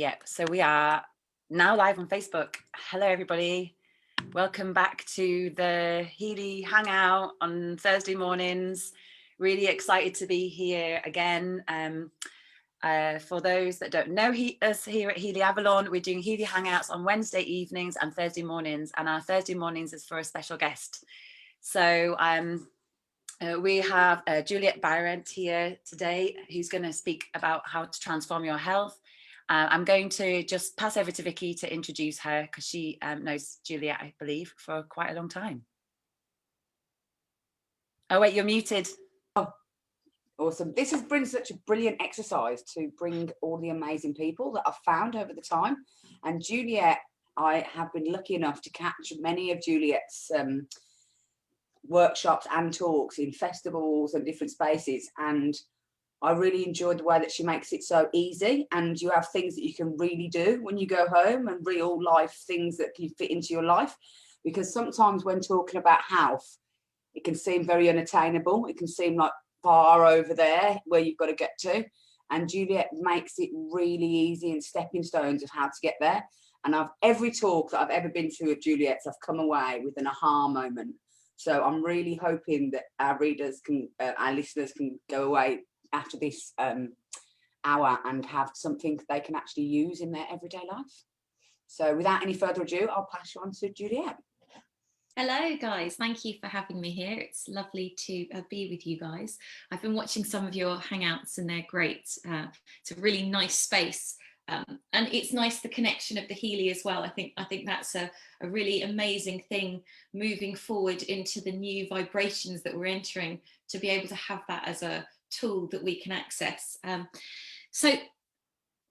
Yep, so we are now live on Facebook. Hello, everybody. Welcome back to the Healy Hangout on Thursday mornings. Really excited to be here again. For those that don't know us here at Healy Avalon, we're doing Healy Hangouts on Wednesday evenings and Thursday mornings, and our Thursday mornings is for a special guest. So we have Juliette Bryant here today, who's going to speak about how to transform your health. I'm going to just pass over to Vicky to introduce her because she knows Juliette, I believe, for quite a long time. Oh, wait, you're muted. Oh, awesome. This has been such a brilliant exercise to bring all the amazing people that I've found over the time. And Juliette, I have been lucky enough to catch many of Juliette's workshops and talks in festivals and different spaces. And I really enjoyed the way that she makes it so easy, and you have things that you can really do when you go home and real life things that can fit into your life. Because sometimes when talking about health, it can seem very unattainable. It can seem like far over there where you've got to get to. And Juliette makes it really easy and stepping stones of how to get there. And every talk that I've ever been to of Juliette's, I've come away with an aha moment. So I'm really hoping that our readers can, our listeners can go away after this hour and have something they can actually use in their everyday life. So without any further ado, I'll pass you on to Juliette. Hello guys, thank you for having me here. It's lovely to be with you guys. I've been watching some of your hangouts and they're great. It's a really nice space. And it's nice the connection of the Healy as well. I think that's a really amazing thing moving forward into the new vibrations that we're entering, to be able to have that as a tool that we can access. So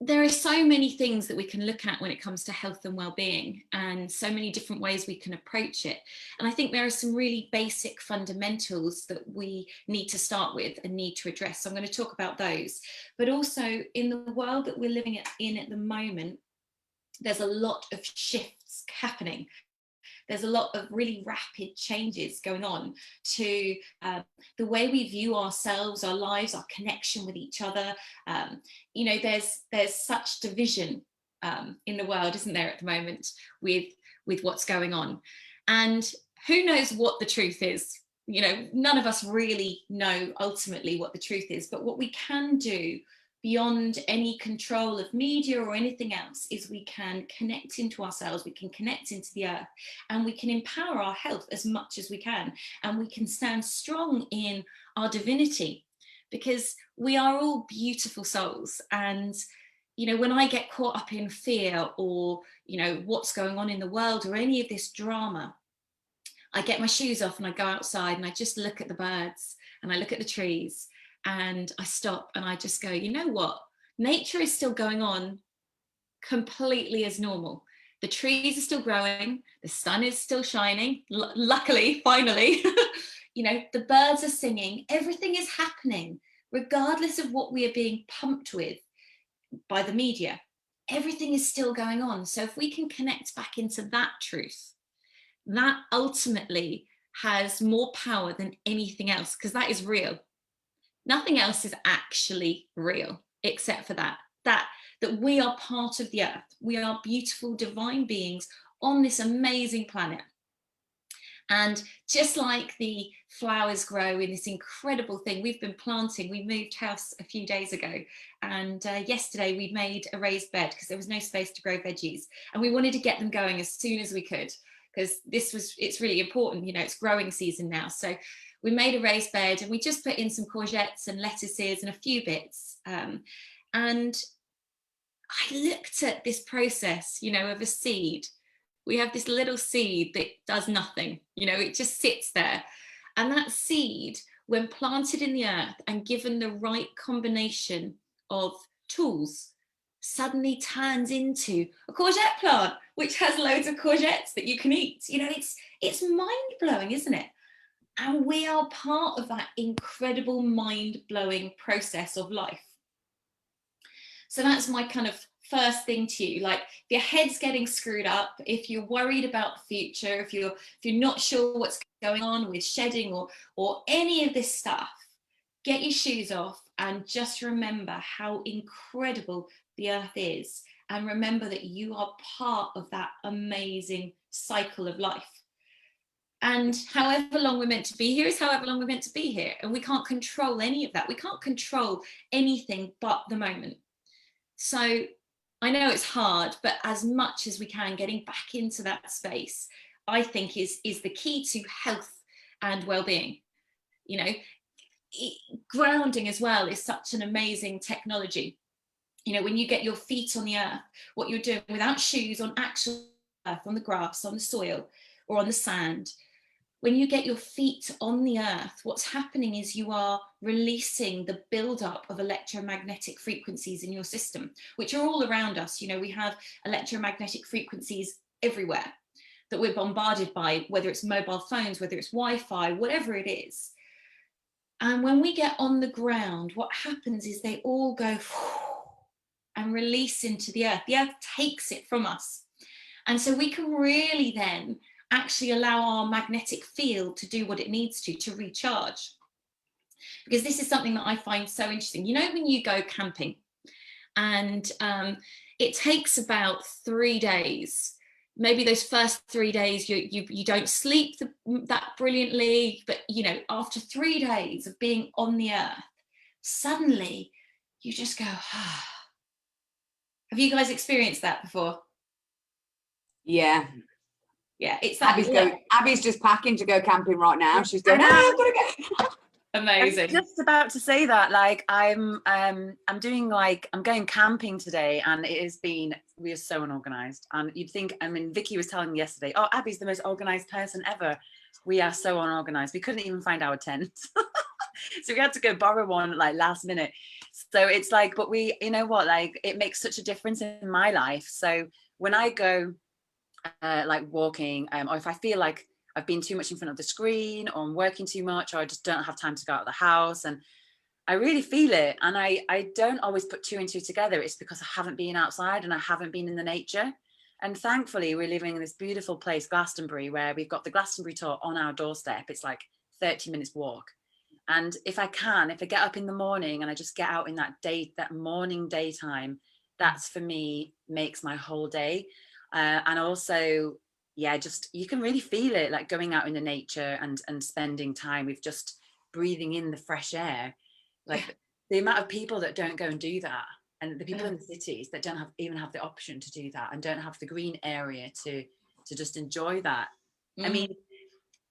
there are so many things that we can look at when it comes to health and well-being, and so many different ways we can approach it. And I think there are some really basic fundamentals that we need to start with and need to address. So I'm going to talk about those. But also in the world that we're living in at the moment, there's a lot of shifts happening. There's a lot of really rapid changes going on to the way we view ourselves, our lives, our connection with each other. You know, there's such division in the world, isn't there, at the moment with what's going on? And who knows what the truth is? You know, none of us really know ultimately what the truth is, but what we can do beyond any control of media or anything else is we can connect into ourselves, we can connect into the earth, and we can empower our health as much as we can, and we can stand strong in our divinity, because we are all beautiful souls. And you know, when I get caught up in fear or, you know, what's going on in the world or any of this drama, I get my shoes off and I go outside and I just look at the birds and I look at the trees. And I stop and I just go, you know what? Nature is still going on completely as normal. The trees are still growing. The sun is still shining. Luckily, finally, you know, the birds are singing. Everything is happening, regardless of what we are being pumped with by the media. Everything is still going on. So if we can connect back into that truth, that ultimately has more power than anything else, because that is real. Nothing else is actually real except for that we are part of the earth. We are beautiful divine beings on this amazing planet. And just like the flowers grow in this incredible thing we've been planting, we moved house a few days ago, and yesterday we made a raised bed because there was no space to grow veggies, and we wanted to get them going as soon as we could, because it's really important, you know, it's growing season now. So we made a raised bed and we just put in some courgettes and lettuces and a few bits. And I looked at this process, you know, of a seed. We have this little seed that does nothing, you know, it just sits there. And that seed, when planted in the earth and given the right combination of tools, suddenly turns into a courgette plant, which has loads of courgettes that you can eat. You know, it's mind-blowing, isn't it? And we are part of that incredible mind-blowing process of life. So that's my kind of first thing to you. Like, if your head's getting screwed up, if you're worried about the future, if you're not sure what's going on with shedding or any of this stuff, get your shoes off and just remember how incredible the earth is and remember that you are part of that amazing cycle of life. And however long we're meant to be here is however long we're meant to be here. And we can't control any of that. We can't control anything but the moment. So I know it's hard, but as much as we can, getting back into that space, I think is the key to health and well-being. You know, grounding as well is such an amazing technology. You know, when you get your feet on the earth, what you're doing without shoes, on actual earth, on the grass, on the soil, or on the sand, when you get your feet on the earth, what's happening is you are releasing the buildup of electromagnetic frequencies in your system, which are all around us. You know, we have electromagnetic frequencies everywhere that we're bombarded by, whether it's mobile phones, whether it's Wi-Fi, whatever it is. And when we get on the ground, what happens is they all go and release into the earth. The earth takes it from us. And so we can really then actually allow our magnetic field to do what it needs to recharge. Because this is something that I find so interesting. You know, when you go camping and it takes about 3 days, maybe those first 3 days you don't sleep that brilliantly, but you know, after 3 days of being on the earth, suddenly you just go, ah. Have you guys experienced that before? Yeah. Yeah, it's that. Abby's just packing to go camping right now. She's going, I've got to go. Amazing. I was just about to say that, like, I'm going camping today, and we are so unorganized. And you'd think, I mean, Vicky was telling me yesterday, oh, Abby's the most organized person ever. We are so unorganized. We couldn't even find our tent. So we had to go borrow one like last minute. So it's like, but you know what, like, it makes such a difference in my life. So when I go like walking, or if I feel like I've been too much in front of the screen, or I'm working too much, or I just don't have time to go out of the house, and I really feel it, and I don't always put two and two together. It's because I haven't been outside and I haven't been in the nature. And thankfully we're living in this beautiful place, Glastonbury, where we've got the Glastonbury tour on our doorstep. It's like 30 minutes walk. And if I get up in the morning and I just get out in that morning daytime, that's for me makes my whole day. And also, yeah, just you can really feel it, like going out in the nature and spending time with just breathing in the fresh air. Like the amount of people that don't go and do that, and the people in the cities that don't even have the option to do that and don't have the green area to just enjoy that. I mean,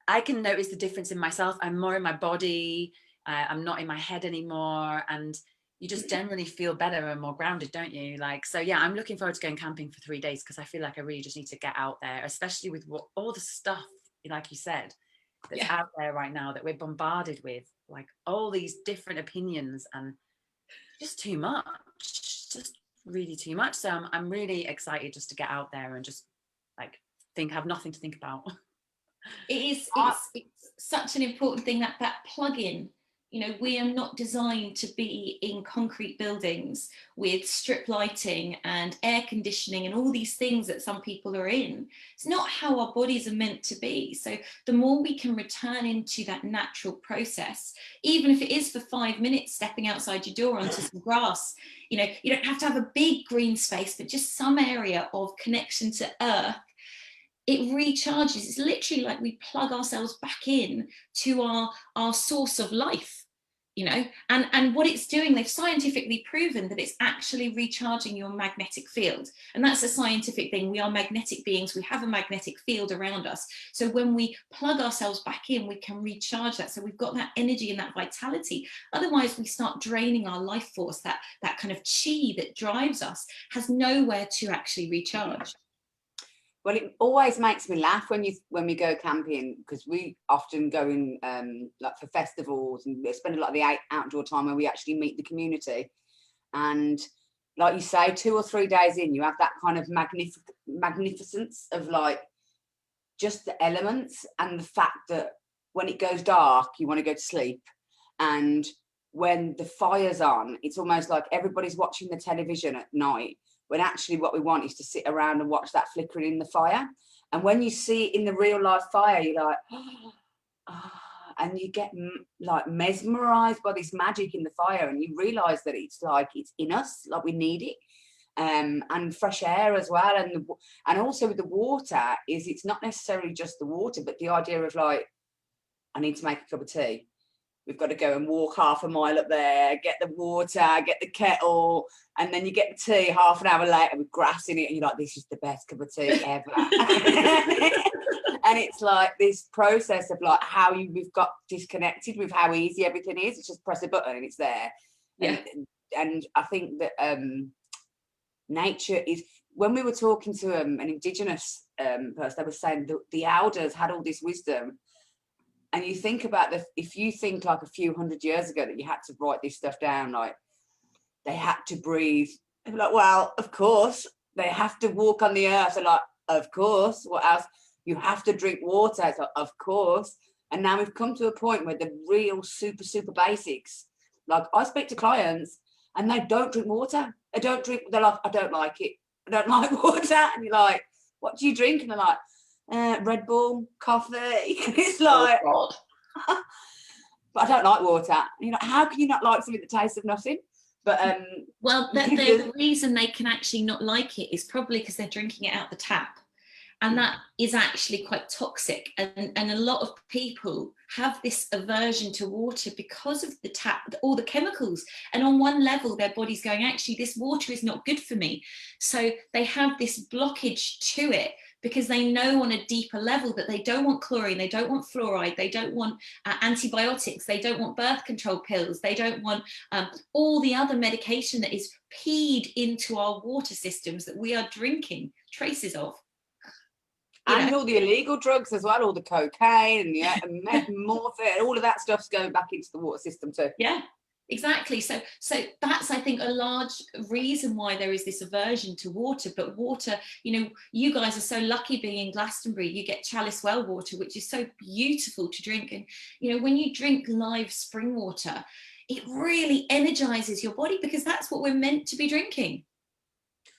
I can notice the difference in myself. I'm more in my body. I'm not in my head anymore. And you just generally feel better and more grounded, don't you? Like, so yeah, I'm looking forward to going camping for 3 days, because I feel like I really just need to get out there, especially with all the stuff, like you said, that's out there right now that we're bombarded with, like all these different opinions, and just too much, just really too much. So I'm really excited just to get out there and just like have nothing to think about. It's such an important thing, that plug-in. You know, we are not designed to be in concrete buildings with strip lighting and air conditioning and all these things that some people are in. It's not how our bodies are meant to be. So the more we can return into that natural process, even if it is for 5 minutes, stepping outside your door onto some grass, you know, you don't have to have a big green space, but just some area of connection to earth. It recharges. It's literally like we plug ourselves back in to our source of life, you know, and what it's doing, they've scientifically proven that it's actually recharging your magnetic field. And that's a scientific thing. We are magnetic beings. We have a magnetic field around us. So when we plug ourselves back in, we can recharge that. So we've got that energy and that vitality. Otherwise we start draining our life force. That kind of chi that drives us has nowhere to actually recharge. Well, it always makes me laugh when we go camping, because we often go in like for festivals, and we spend a lot of the outdoor time where we actually meet the community. And like you say, 2 or 3 days in, you have that kind of magnificence of like just the elements, and the fact that when it goes dark, you want to go to sleep. And when the fire's on, it's almost like everybody's watching the television at night, when actually what we want is to sit around and watch that flickering in the fire. And when you see it in the real life fire, you're like, and you get like mesmerized by this magic in the fire, and you realize that it's like it's in us, like we need it. and fresh air as well. And also with the water, is it's not necessarily just the water, but the idea of like, I need to make a cup of tea. We've got to go and walk half a mile up there, get the water, get the kettle, and then you get the tea half an hour later with grass in it, and you're like, this is the best cup of tea ever. And it's like this process of like how we've got disconnected with how easy everything is. It's just press a button and it's there. Yeah. And I think that nature is, when we were talking to an indigenous person, they were saying that the elders had all this wisdom. And you think about if you think like a few hundred years ago that you had to write this stuff down, like they had to breathe. They're like, well, of course. They have to walk on the earth. They're like, of course. What else? You have to drink water. It's like, of course. And now we've come to a point where the real super, super basics, like I speak to clients and they don't drink water. They don't drink. They're like, I don't like it. I don't like water. And you're like, what do you drink? And they're like, Red Bull, coffee. It's like, oh, but I don't like water. And you're like, how can you not like something that tastes of nothing? But well, the reason they can actually not like it is probably because they're drinking it out the tap, and that is actually quite toxic. And a lot of people have this aversion to water because of the tap, all the chemicals. And on one level, their body's going, actually, this water is not good for me. So they have this blockage to it, because they know on a deeper level that they don't want chlorine, they don't want fluoride, they don't want antibiotics, they don't want birth control pills, they don't want all the other medication that is peed into our water systems that we are drinking traces of. And all the illegal drugs as well, all the cocaine and morphine, all of that stuff's going back into the water system too. Yeah. Exactly. So that's, I think, a large reason why there is this aversion to water. But water, you know, you guys are so lucky being in Glastonbury, you get Chalice well water, which is so beautiful to drink. And, you know, when you drink live spring water, it really energizes your body, because that's what we're meant to be drinking.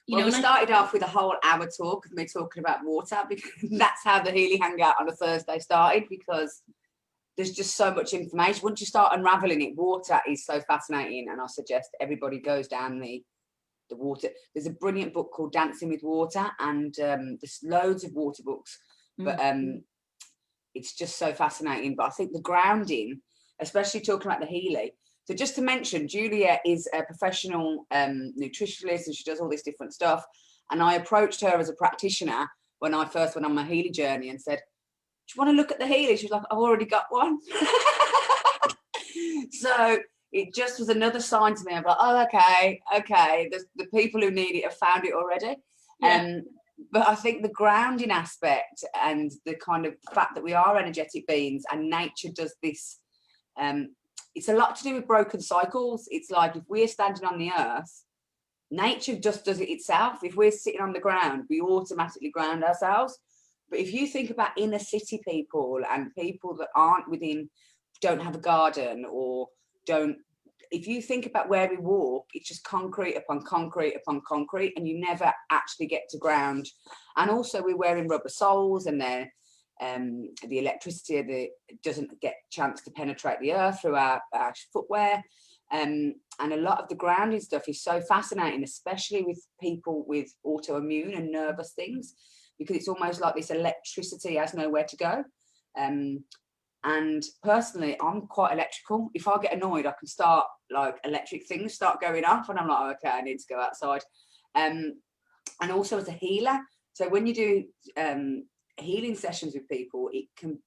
We started off with a whole hour talk of me talking about water, because that's how the Healy Hangout on a Thursday started, because there's just so much information. Once you start unraveling it, water is so fascinating, and I suggest everybody goes down the water. There's a brilliant book called Dancing with Water, and there's loads of water books, but it's just so fascinating. But I think the grounding, especially talking about the Healy. So just to mention, Juliette is a professional nutritionist, and she does all this different stuff. And I approached her as a practitioner when I first went on my Healy journey and said, do you want to look at the Healy? She was like, I've already got one. So it just was another sign to me. I'm like, oh, okay. The people who need it have found it already. Yeah. But I think the grounding aspect and the kind of fact that we are energetic beings, and nature does this, it's a lot to do with broken cycles. It's like, if we're standing on the earth, nature just does it itself. If we're sitting on the ground, we automatically ground ourselves. But if you think about inner city people and people that aren't don't have a garden, or if you think about where we walk, it's just concrete upon concrete upon concrete, and you never actually get to ground. And also we're wearing rubber soles, and then the electricity doesn't get a chance to penetrate the earth through our footwear. And a lot of the grounding stuff is so fascinating, especially with people with autoimmune and nervous things, because it's almost like this electricity has nowhere to go. And personally, I'm quite electrical. If I get annoyed, I can start like electric things start going off, and I'm like, okay, I need to go outside. And also as a healer, so when you do healing sessions with people,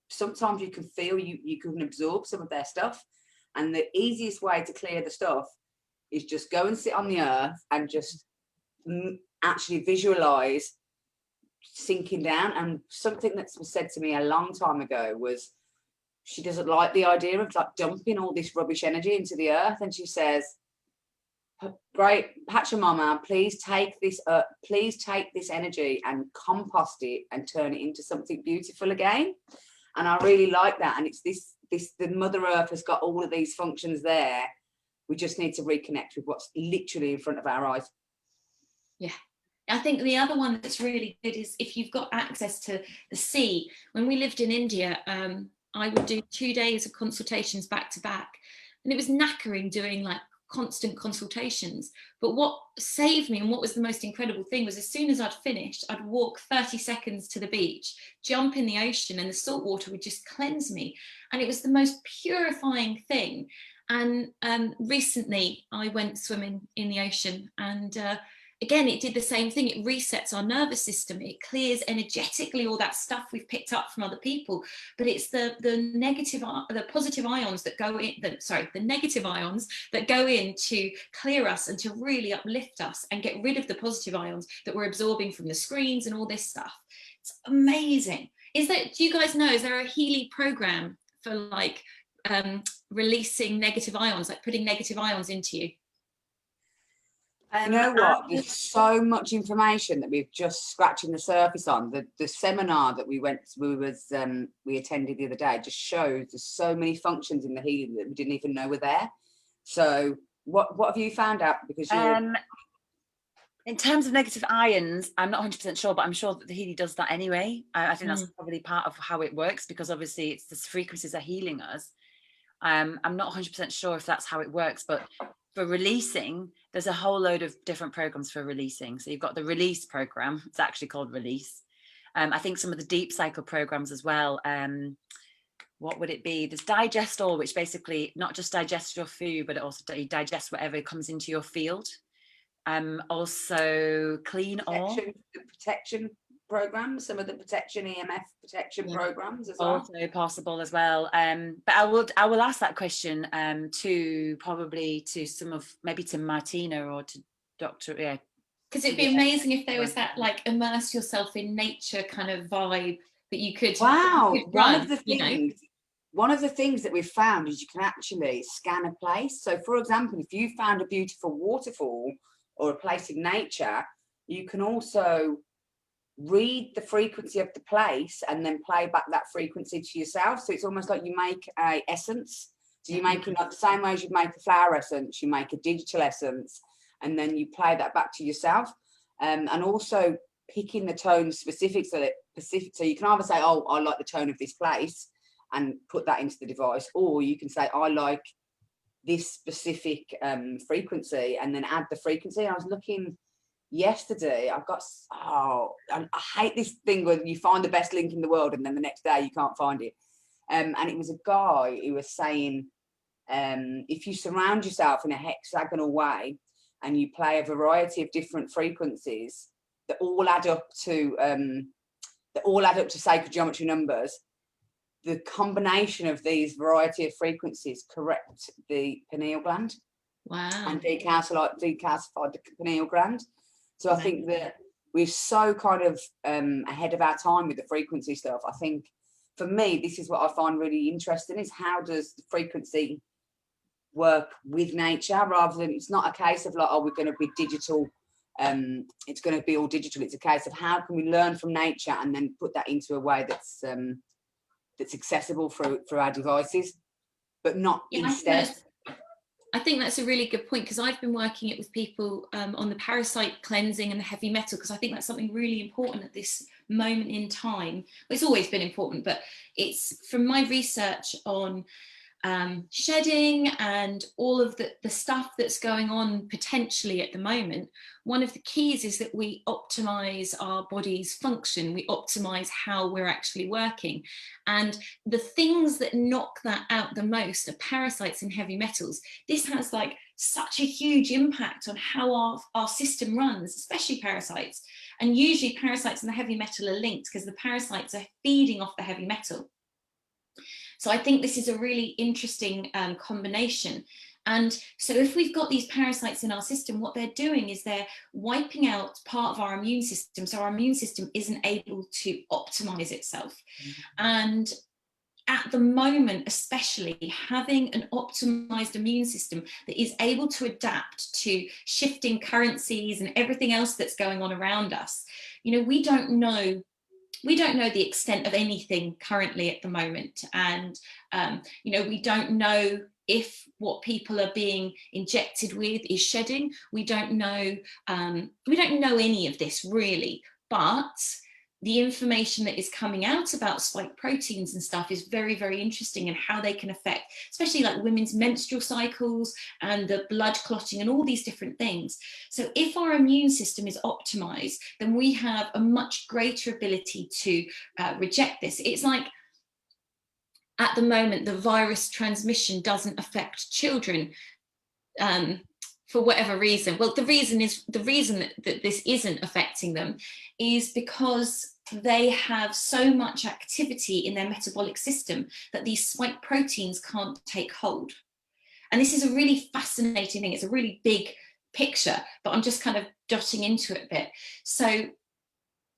sometimes you can feel you can absorb some of their stuff, and the easiest way to clear the stuff is just go and sit on the earth and just actually visualize sinking down. And something that was said to me a long time ago was, she doesn't like the idea of like dumping all this rubbish energy into the earth, and she says, great, Pachamama, please take this energy and compost it and turn it into something beautiful again. And I really like that. And it's this the Mother Earth has got all of these functions there. We just need to reconnect with what's literally in front of our eyes. Yeah. I think the other one that's really good is if you've got access to the sea. When we lived in India, I would do 2 days of consultations back to back, and it was knackering doing like constant consultations. But what saved me and what was the most incredible thing was, as soon as I'd finished, I'd walk 30 seconds to the beach, jump in the ocean, and the salt water would just cleanse me. And it was the most purifying thing. And recently I went swimming in the ocean, and again, it did the same thing. It resets our nervous system. It clears energetically all that stuff we've picked up from other people. But it's the positive ions that go in, the negative ions that go in to clear us and to really uplift us and get rid of the positive ions that we're absorbing from the screens and all this stuff. It's amazing. Do you guys know, is there a Healy program for like releasing negative ions, like putting negative ions into you? You know what? There's so much information that we've just scratching the surface on. The seminar that we attended the other day just shows there's so many functions in the healing that we didn't even know were there. So what have you found out? Because in terms of negative ions, I'm not 100% sure, but I'm sure that the Healy does that anyway. I think that's probably part of how it works, because obviously it's the frequencies are healing us. I'm not 100% sure if that's how it works, but for releasing, there's a whole load of different programs for releasing. So you've got the release program. It's actually called release. I think some of the deep cycle programs as well. What would it be? There's digest all, which basically not just digests your food, but it also digests whatever comes into your field. Also clean all. The protection programs, some of the protection EMF protection programs as well. Also possible as well. But I will ask that question to some of, maybe to Martina or to Dr. Because it'd be amazing if there was that like immerse yourself in nature kind of vibe that you could. Wow. You could run, one of the things that we've found is you can actually scan a place. So for example, if you found a beautiful waterfall or a place in nature, you can also read the frequency of the place and then play back that frequency to yourself. So it's almost like you make a essence. So you make it like the same way as you make a flower essence, you make a digital essence, and then you play that back to yourself. And also picking the tone specific, so you can either say, oh, I like the tone of this place and put that into the device, or you can say, I like this specific frequency, and then add the frequency. I was looking yesterday, I hate this thing where you find the best link in the world and then the next day you can't find it. And it was a guy who was saying, if you surround yourself in a hexagonal way and you play a variety of different frequencies that all add up to sacred geometry numbers, the combination of these variety of frequencies correct the pineal gland. Wow. And decalcified the pineal gland. So I think that we're so kind of ahead of our time with the frequency stuff. I think for me, this is what I find really interesting, is how does the frequency work with nature, rather than, it's not a case of like, oh, we're going to be digital, it's going to be all digital. It's a case of how can we learn from nature and then put that into a way that's accessible through our devices, but not instead. I think that's a really good point, because I've been working it with people on the parasite cleansing and the heavy metal, because I think that's something really important at this moment in time. Well, it's always been important, but it's from my research on shedding and all of the stuff that's going on potentially at the moment. One of the keys is that we optimize our body's function, we optimize how we're actually working, and the things that knock that out the most are parasites and heavy metals. This has like such a huge impact on how our system runs, especially parasites, and usually parasites and the heavy metal are linked because the parasites are feeding off the heavy metal. So I think this is a really interesting combination. And so if we've got these parasites in our system, what they're doing is they're wiping out part of our immune system. So our immune system isn't able to optimize itself. And at the moment, especially, having an optimized immune system that is able to adapt to shifting currencies and everything else that's going on around us, we don't know the extent of anything currently at the moment, and we don't know if what people are being injected with is shedding. We don't know any of this really, but the information that is coming out about spike proteins and stuff is very, very interesting, and how they can affect, especially like women's menstrual cycles and the blood clotting and all these different things. So if our immune system is optimized, then we have a much greater ability to reject this. It's like, at the moment, the virus transmission doesn't affect children for whatever reason. Well, the reason that this isn't affecting them is because they have so much activity in their metabolic system that these spike proteins can't take hold. And this is a really fascinating thing. It's a really big picture, but I'm just kind of dotting into it a bit. So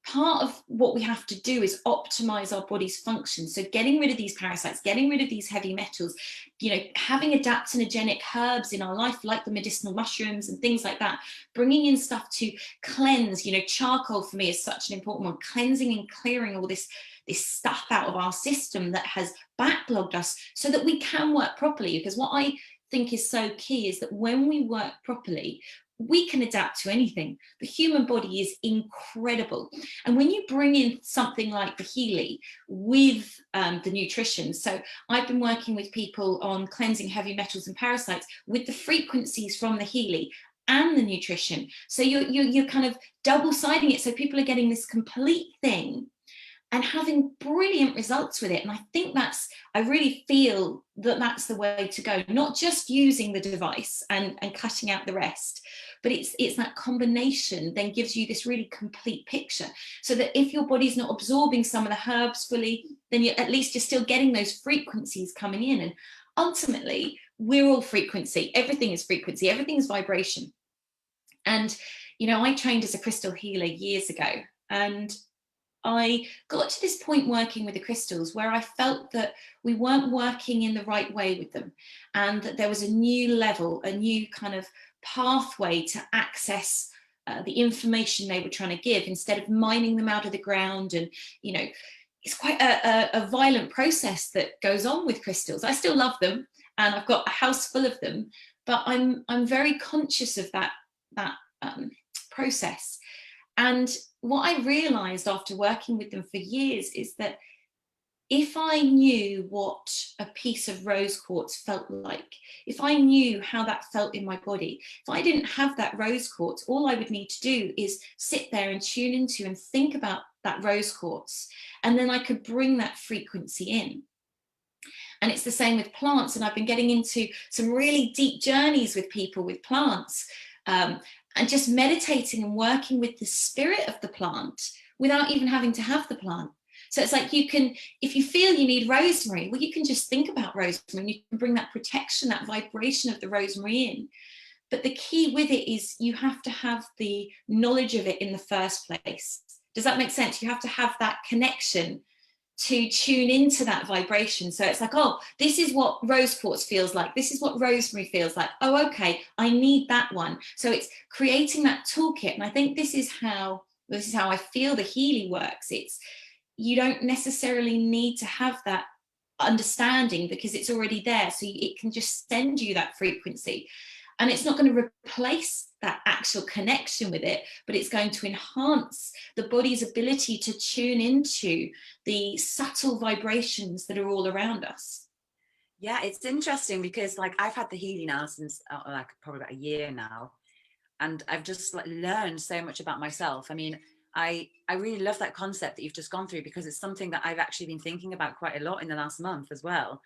part of what we have to do is optimize our body's function. So getting rid of these parasites, getting rid of these heavy metals, you know, having adaptogenic herbs in our life, like the medicinal mushrooms and things like that, bringing in stuff to cleanse. You know, charcoal for me is such an important one, cleansing and clearing all this stuff out of our system that has backlogged us, so that we can work properly. Because what I think is so key is that when we work properly, we can adapt to anything. The human body is incredible. And when you bring in something like the Healy with the nutrition, so I've been working with people on cleansing heavy metals and parasites with the frequencies from the Healy and the nutrition. So you're kind of double-siding it. So people are getting this complete thing and having brilliant results with it. And I think I really feel that that's the way to go, not just using the device and cutting out the rest, but it's that combination then gives you this really complete picture, so that if your body's not absorbing some of the herbs fully, then at least you're still getting those frequencies coming in. And ultimately, we're all frequency. Everything is frequency. Everything is vibration. And, you know, I trained as a crystal healer years ago, and I got to this point working with the crystals where I felt that we weren't working in the right way with them, and that there was a new level, a new kind of pathway to access the information they were trying to give, instead of mining them out of the ground. And, you know, it's quite a violent process that goes on with crystals. I still love them, and I've got a house full of them, but I'm very conscious of that process. And what I realized after working with them for years is that if I knew what a piece of rose quartz felt like, if I knew how that felt in my body, if I didn't have that rose quartz, all I would need to do is sit there and tune into and think about that rose quartz, and then I could bring that frequency in. And it's the same with plants. And I've been getting into some really deep journeys with people with plants, and just meditating and working with the spirit of the plant without even having to have the plant. So it's like, you can, if you feel you need rosemary, well, you can just think about rosemary, and you can bring that protection, that vibration of the rosemary in. But the key with it is you have to have the knowledge of it in the first place. Does that make sense? You have to have that connection to tune into that vibration. So it's like, oh, this is what rose quartz feels like. This is what rosemary feels like. Oh, okay, I need that one. So it's creating that toolkit. And I think this is how I feel the Healy works. You don't necessarily need to have that understanding, because it's already there. So it can just send you that frequency. And it's not going to replace that actual connection with it, but it's going to enhance the body's ability to tune into the subtle vibrations that are all around us. Yeah, it's interesting because, like, I've had the Healy now since like probably about a year now, and I've just like learned so much about myself. I mean, I really love that concept that you've just gone through, because it's something that I've actually been thinking about quite a lot in the last month as well.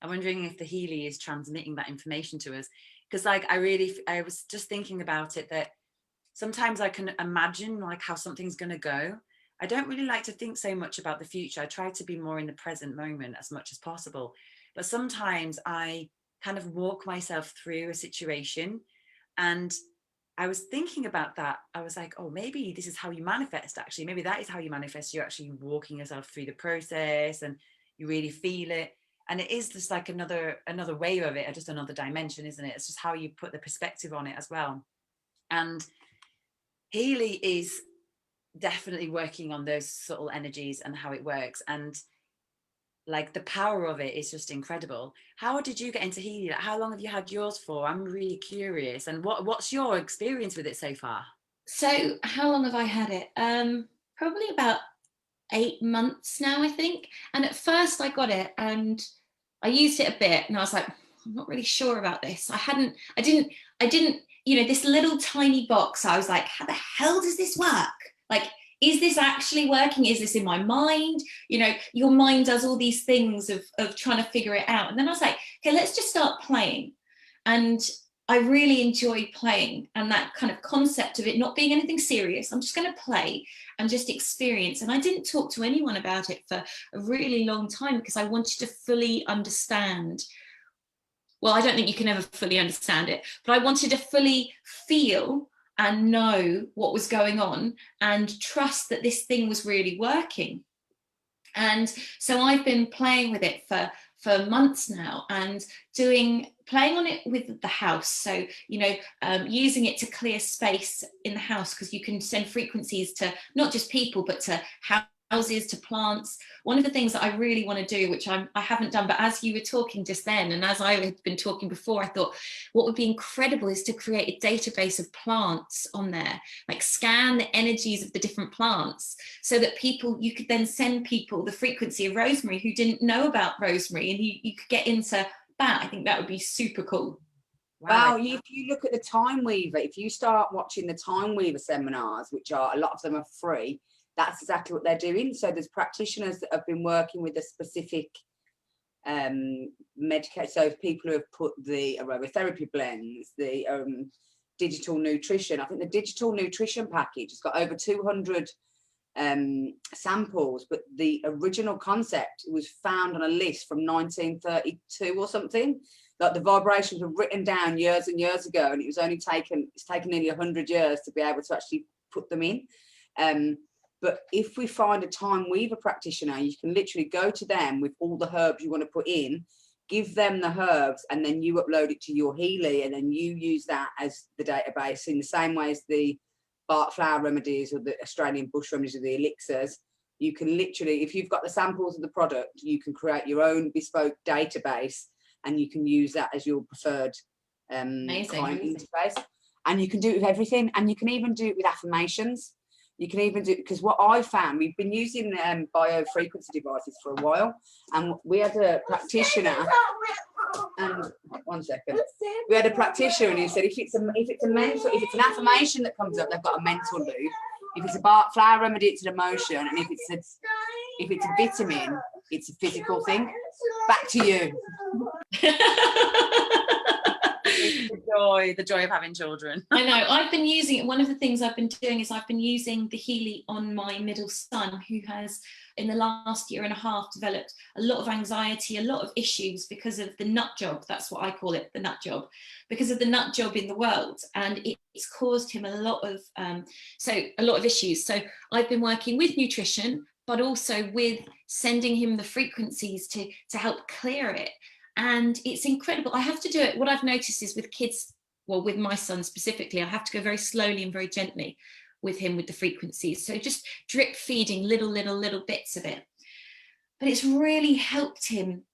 I'm wondering if the Healy is transmitting that information to us, because like I was just thinking about it, that sometimes I can imagine like how something's going to go. I don't really like to think so much about the future. I try to be more in the present moment as much as possible. But sometimes I kind of walk myself through a situation, and I was thinking about that. I was like, oh, maybe this is how you manifest, actually. Maybe that is how you manifest. You're actually walking yourself through the process and you really feel it. And it is just like another way of it, or just another dimension, isn't it? It's just how you put the perspective on it as well. And Healy is definitely working on those subtle energies and how it works. And like the power of it is just incredible. How did you get into Healy? Like, how long have you had yours for? I'm really curious. And what's your experience with it so far? So how long have I had it? Probably about 8 months now, I think. And at first I got it and I used it a bit and I was like, I'm not really sure about this. I didn't, you know, this little tiny box, I was like, how the hell does this work? Like, is this actually working? Is this in my mind? You know, your mind does all these things of trying to figure it out. And then I was like, okay, let's just start playing. And I really enjoyed playing, and that kind of concept of it not being anything serious. I'm just going to play and just experience. And I didn't talk to anyone about it for a really long time because I wanted to fully understand. Well, I don't think you can ever fully understand it, but I wanted to fully feel and know what was going on and trust that this thing was really working. And so I've been playing with it for months now, and playing on it with the house. So, you know, using it to clear space in the house, because you can send frequencies to not just people, but to houses, to plants. One of the things that I really want to do, which I haven't done, but as you were talking just then, and as I had been talking before, I thought what would be incredible is to create a database of plants on there, like scan the energies of the different plants, so that you could then send people the frequency of rosemary who didn't know about rosemary, and you could get into that. I think that would be super cool. Wow, if you look at the Time Weaver, if you start watching the Time Weaver seminars, which are, a lot of them are free, that's exactly what they're doing. So there's practitioners that have been working with a specific medication. So people who have put the aromatherapy blends, the digital nutrition. I think the digital nutrition package has got over 200 samples, but the original concept was found on a list from 1932 or something. Like, the vibrations were written down years and years ago, and it's taken nearly 100 years to be able to actually put them in. But if we find a Time Weaver practitioner, you can literally go to them with all the herbs you want to put in, give them the herbs, and then you upload it to your Healy, and then you use that as the database in the same way as the Bach flower remedies or the Australian bush remedies or the elixirs. You can literally, if you've got the samples of the product, you can create your own bespoke database, and you can use that as your preferred client interface. And you can do it with everything, and you can even do it with affirmations. You can even do, because what I found, we've been using biofrequency devices for a while, and we had a practitioner, and one second, we had a practitioner, and he said if it's an affirmation that comes up, they've got a mental loop. If it's a Bach flower remedy, it's an emotion, and if it's a vitamin, it's a physical thing. Back to you. The joy of having children. I know, I've been using it. One of the things I've been doing is I've been using the Healy on my middle son, who has in the last year and a half developed a lot of anxiety, a lot of issues because of the nut job. That's what I call it, the nut job, because of the nut job in the world, and it's caused him a lot of issues. So I've been working with nutrition, but also with sending him the frequencies to help clear it. And it's incredible. I have to do it. What I've noticed is with kids, well, with my son specifically, I have to go very slowly and very gently with him with the frequencies. So just drip feeding little bits of it. But it's really helped him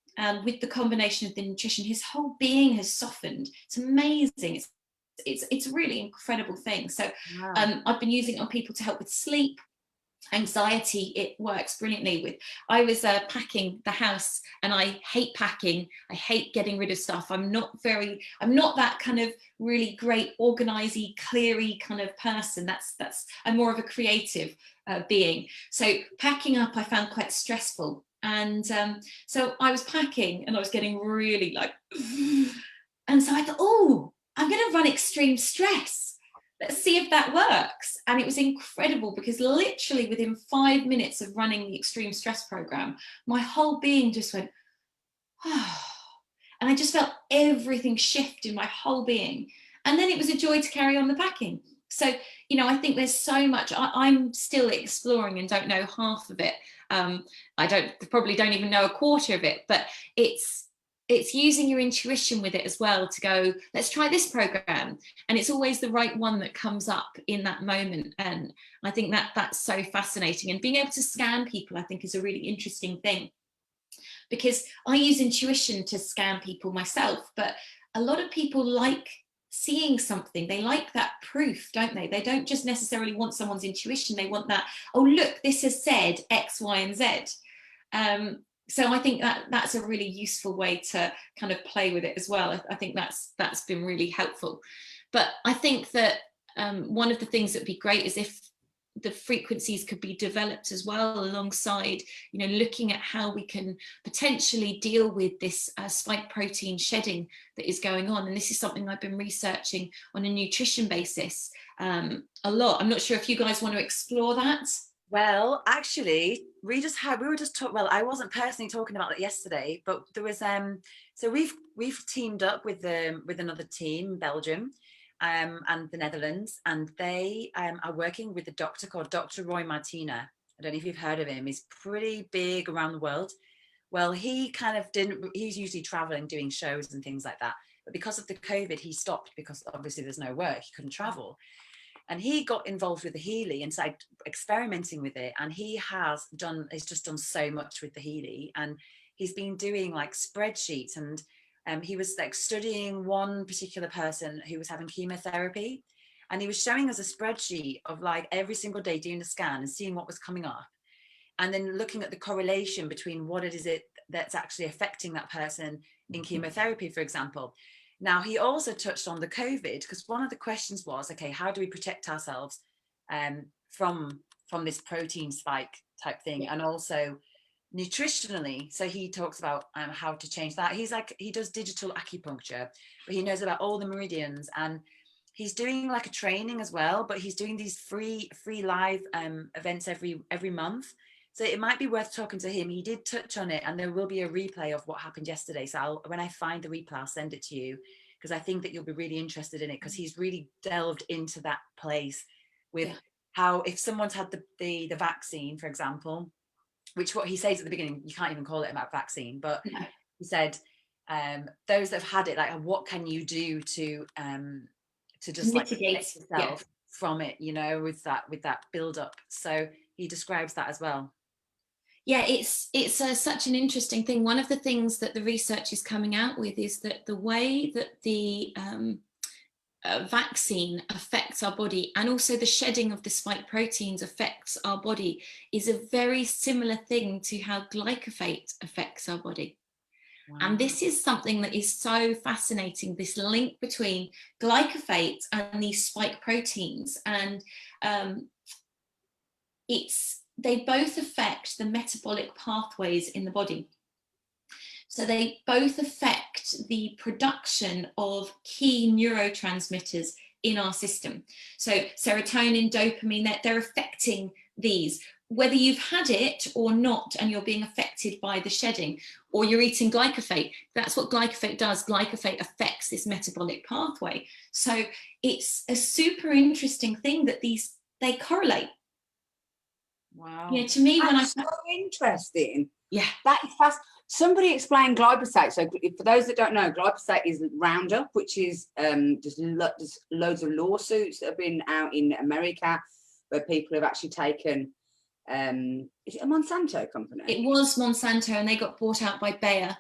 with the combination of the nutrition. His whole being has softened. It's amazing. It's a really incredible thing. So wow. I've been using it on people to help with sleep, anxiety. It works brilliantly with. I was packing the house, and I hate packing. I hate getting rid of stuff. I'm not that kind of really great organisy, cleary kind of person. I'm more of a creative being. So packing up I found quite stressful, and so I was packing and I was getting really like, and so I thought, oh, I'm going to run extreme stress. Let's see if that works. And it was incredible, because literally within 5 minutes of running the extreme stress program, my whole being just went, oh, and I just felt everything shift in my whole being. And then it was a joy to carry on the packing. So, you know, I think there's so much. I'm still exploring and don't know half of it. I probably don't even know a quarter of it, but it's using your intuition with it as well to go, let's try this program. And it's always the right one that comes up in that moment. And I think that's so fascinating. And being able to scan people, I think, is a really interesting thing, because I use intuition to scan people myself, but a lot of people like seeing something. They like that proof, don't they? They don't just necessarily want someone's intuition. They want that, oh, look, this has said X, Y, and Z. So I think that that's a really useful way to kind of play with it as well. I think that's been really helpful. But I think that one of the things that would be great is if the frequencies could be developed as well alongside, you know, looking at how we can potentially deal with this spike protein shedding that is going on. And this is something I've been researching on a nutrition basis a lot. I'm not sure if you guys want to explore that. Well, actually, we were just talking, well, I wasn't personally talking about it yesterday, but there was, so we've teamed up with another team, Belgium, and the Netherlands, and they are working with a doctor called Dr. Roy Martina. I don't know if you've heard of him. He's pretty big around the world. Well, he kind of he's usually traveling, doing shows and things like that. But because of the COVID, he stopped because obviously there's no work, he couldn't travel. And he got involved with the Healy and started experimenting with it. And he's just done so much with the Healy. And he's been doing like spreadsheets, and he was like studying one particular person who was having chemotherapy. And he was showing us a spreadsheet of like every single day doing the scan and seeing what was coming up. And then looking at the correlation between what it is that's actually affecting that person in chemotherapy, for example. Now, he also touched on the COVID, because one of the questions was, okay, how do we protect ourselves from this protein spike type thing? Yeah. And also nutritionally. So he talks about how to change that. He's like, he does digital acupuncture, but he knows about all the meridians, and he's doing like a training as well, but he's doing these free live events every month. So it might be worth talking to him. He did touch on it, and there will be a replay of what happened yesterday. So when I find the replay, I'll send it to you, because I think that you'll be really interested in it, because he's really delved into that place with how, if someone's had the vaccine, for example, which what he says at the beginning, you can't even call it a vaccine, but he said, those that have had it, like, what can you do to just like protect yourself from it, you know, with that build up. So he describes that as well. Yeah, it's such an interesting thing. One of the things that the research is coming out with is that the way that the vaccine affects our body, and also the shedding of the spike proteins affects our body, is a very similar thing to how glyphosate affects our body. Wow. And this is something that is so fascinating, this link between glyphosate and these spike proteins. And they both affect the metabolic pathways in the body. So they both affect the production of key neurotransmitters in our system. So serotonin, dopamine, they're affecting these, whether you've had it or not, and you're being affected by the shedding, or you're eating glyphosate. That's what glyphosate does. Glyphosate affects this metabolic pathway. So it's a super interesting thing that they correlate. Wow. Yeah, to me, that's so interesting. Yeah, that is fast. Somebody explained glyphosate. So for those that don't know, glyphosate is Roundup, which is there's loads of lawsuits that have been out in America where people have actually taken. Is it a Monsanto company? It was Monsanto, and they got bought out by Bayer.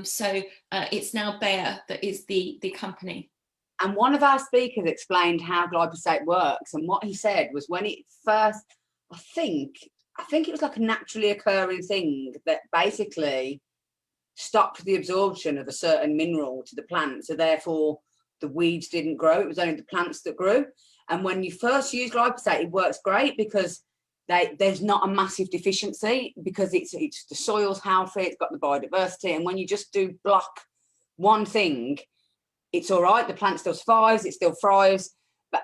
So it's now Bayer that is the company. And one of our speakers explained how glyphosate works, and what he said was, when it first, I think it was like a naturally occurring thing that basically stopped the absorption of a certain mineral to the plant. So therefore the weeds didn't grow. It was only the plants that grew. And when you first use glyphosate, it works great because there's not a massive deficiency, because it's the soil's healthy, it's got the biodiversity. And when you just do block one thing, it's all right. The plant still survives, it still thrives. But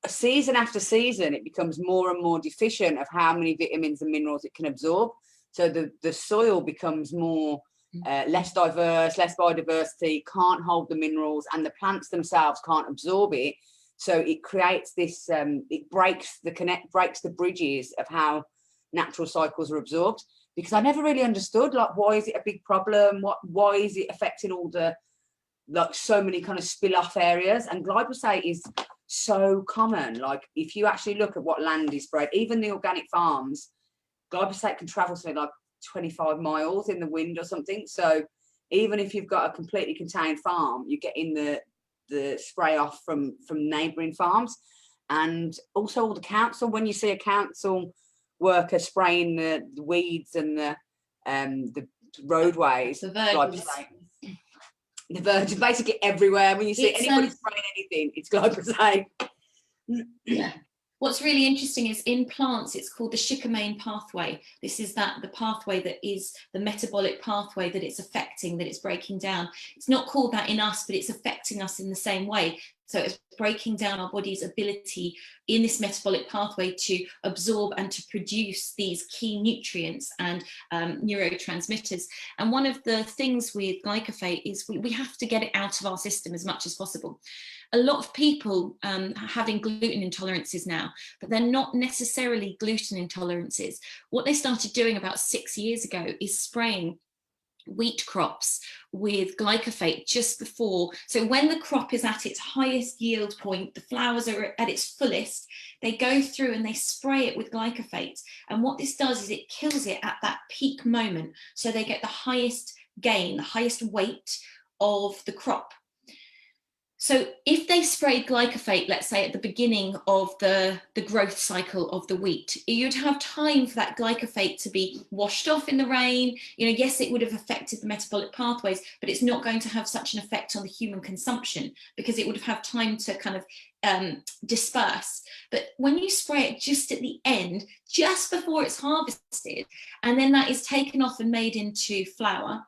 season after season, it becomes more and more deficient of how many vitamins and minerals it can absorb. So the soil becomes more less diverse, less biodiversity, can't hold the minerals, and the plants themselves can't absorb it. So it creates this, it breaks the bridges of how natural cycles are absorbed. Because I never really understood, like, why is it a big problem? Why is it affecting all the, like, so many kind of spill off areas? And glyphosate is so common. Like, if you actually look at what land is sprayed, even the organic farms, glyphosate can travel something like 25 miles in the wind or something. So even if you've got a completely contained farm, you're getting the the spray off from neighbouring farms. And also all the council, when you see a council worker spraying the weeds and the roadways, The virgins. The virgin, basically everywhere. When you see anybody spraying anything, it's glyphosate. Yeah. What's really interesting is in plants, it's called the shikimane pathway. This is the pathway that is the metabolic pathway that it's affecting, that it's breaking down. It's not called that in us, but it's affecting us in the same way. So it's breaking down our body's ability in this metabolic pathway to absorb and to produce these key nutrients and neurotransmitters. And one of the things with glyphosate is we have to get it out of our system as much as possible. A lot of people are having gluten intolerances now, but they're not necessarily gluten intolerances. What they started doing about 6 years ago is spraying wheat crops with glyphosate just before. So when the crop is at its highest yield point, the flowers are at its fullest, they go through and they spray it with glyphosate. And what this does is it kills it at that peak moment. So they get the highest gain, the highest weight of the crop. So if they sprayed glyphosate, let's say at the beginning of the growth cycle of the wheat, you'd have time for that glyphosate to be washed off in the rain. You know, yes, it would have affected the metabolic pathways, but it's not going to have such an effect on the human consumption because it would have had time to kind of disperse. But when you spray it just at the end, just before it's harvested, and then that is taken off and made into flour,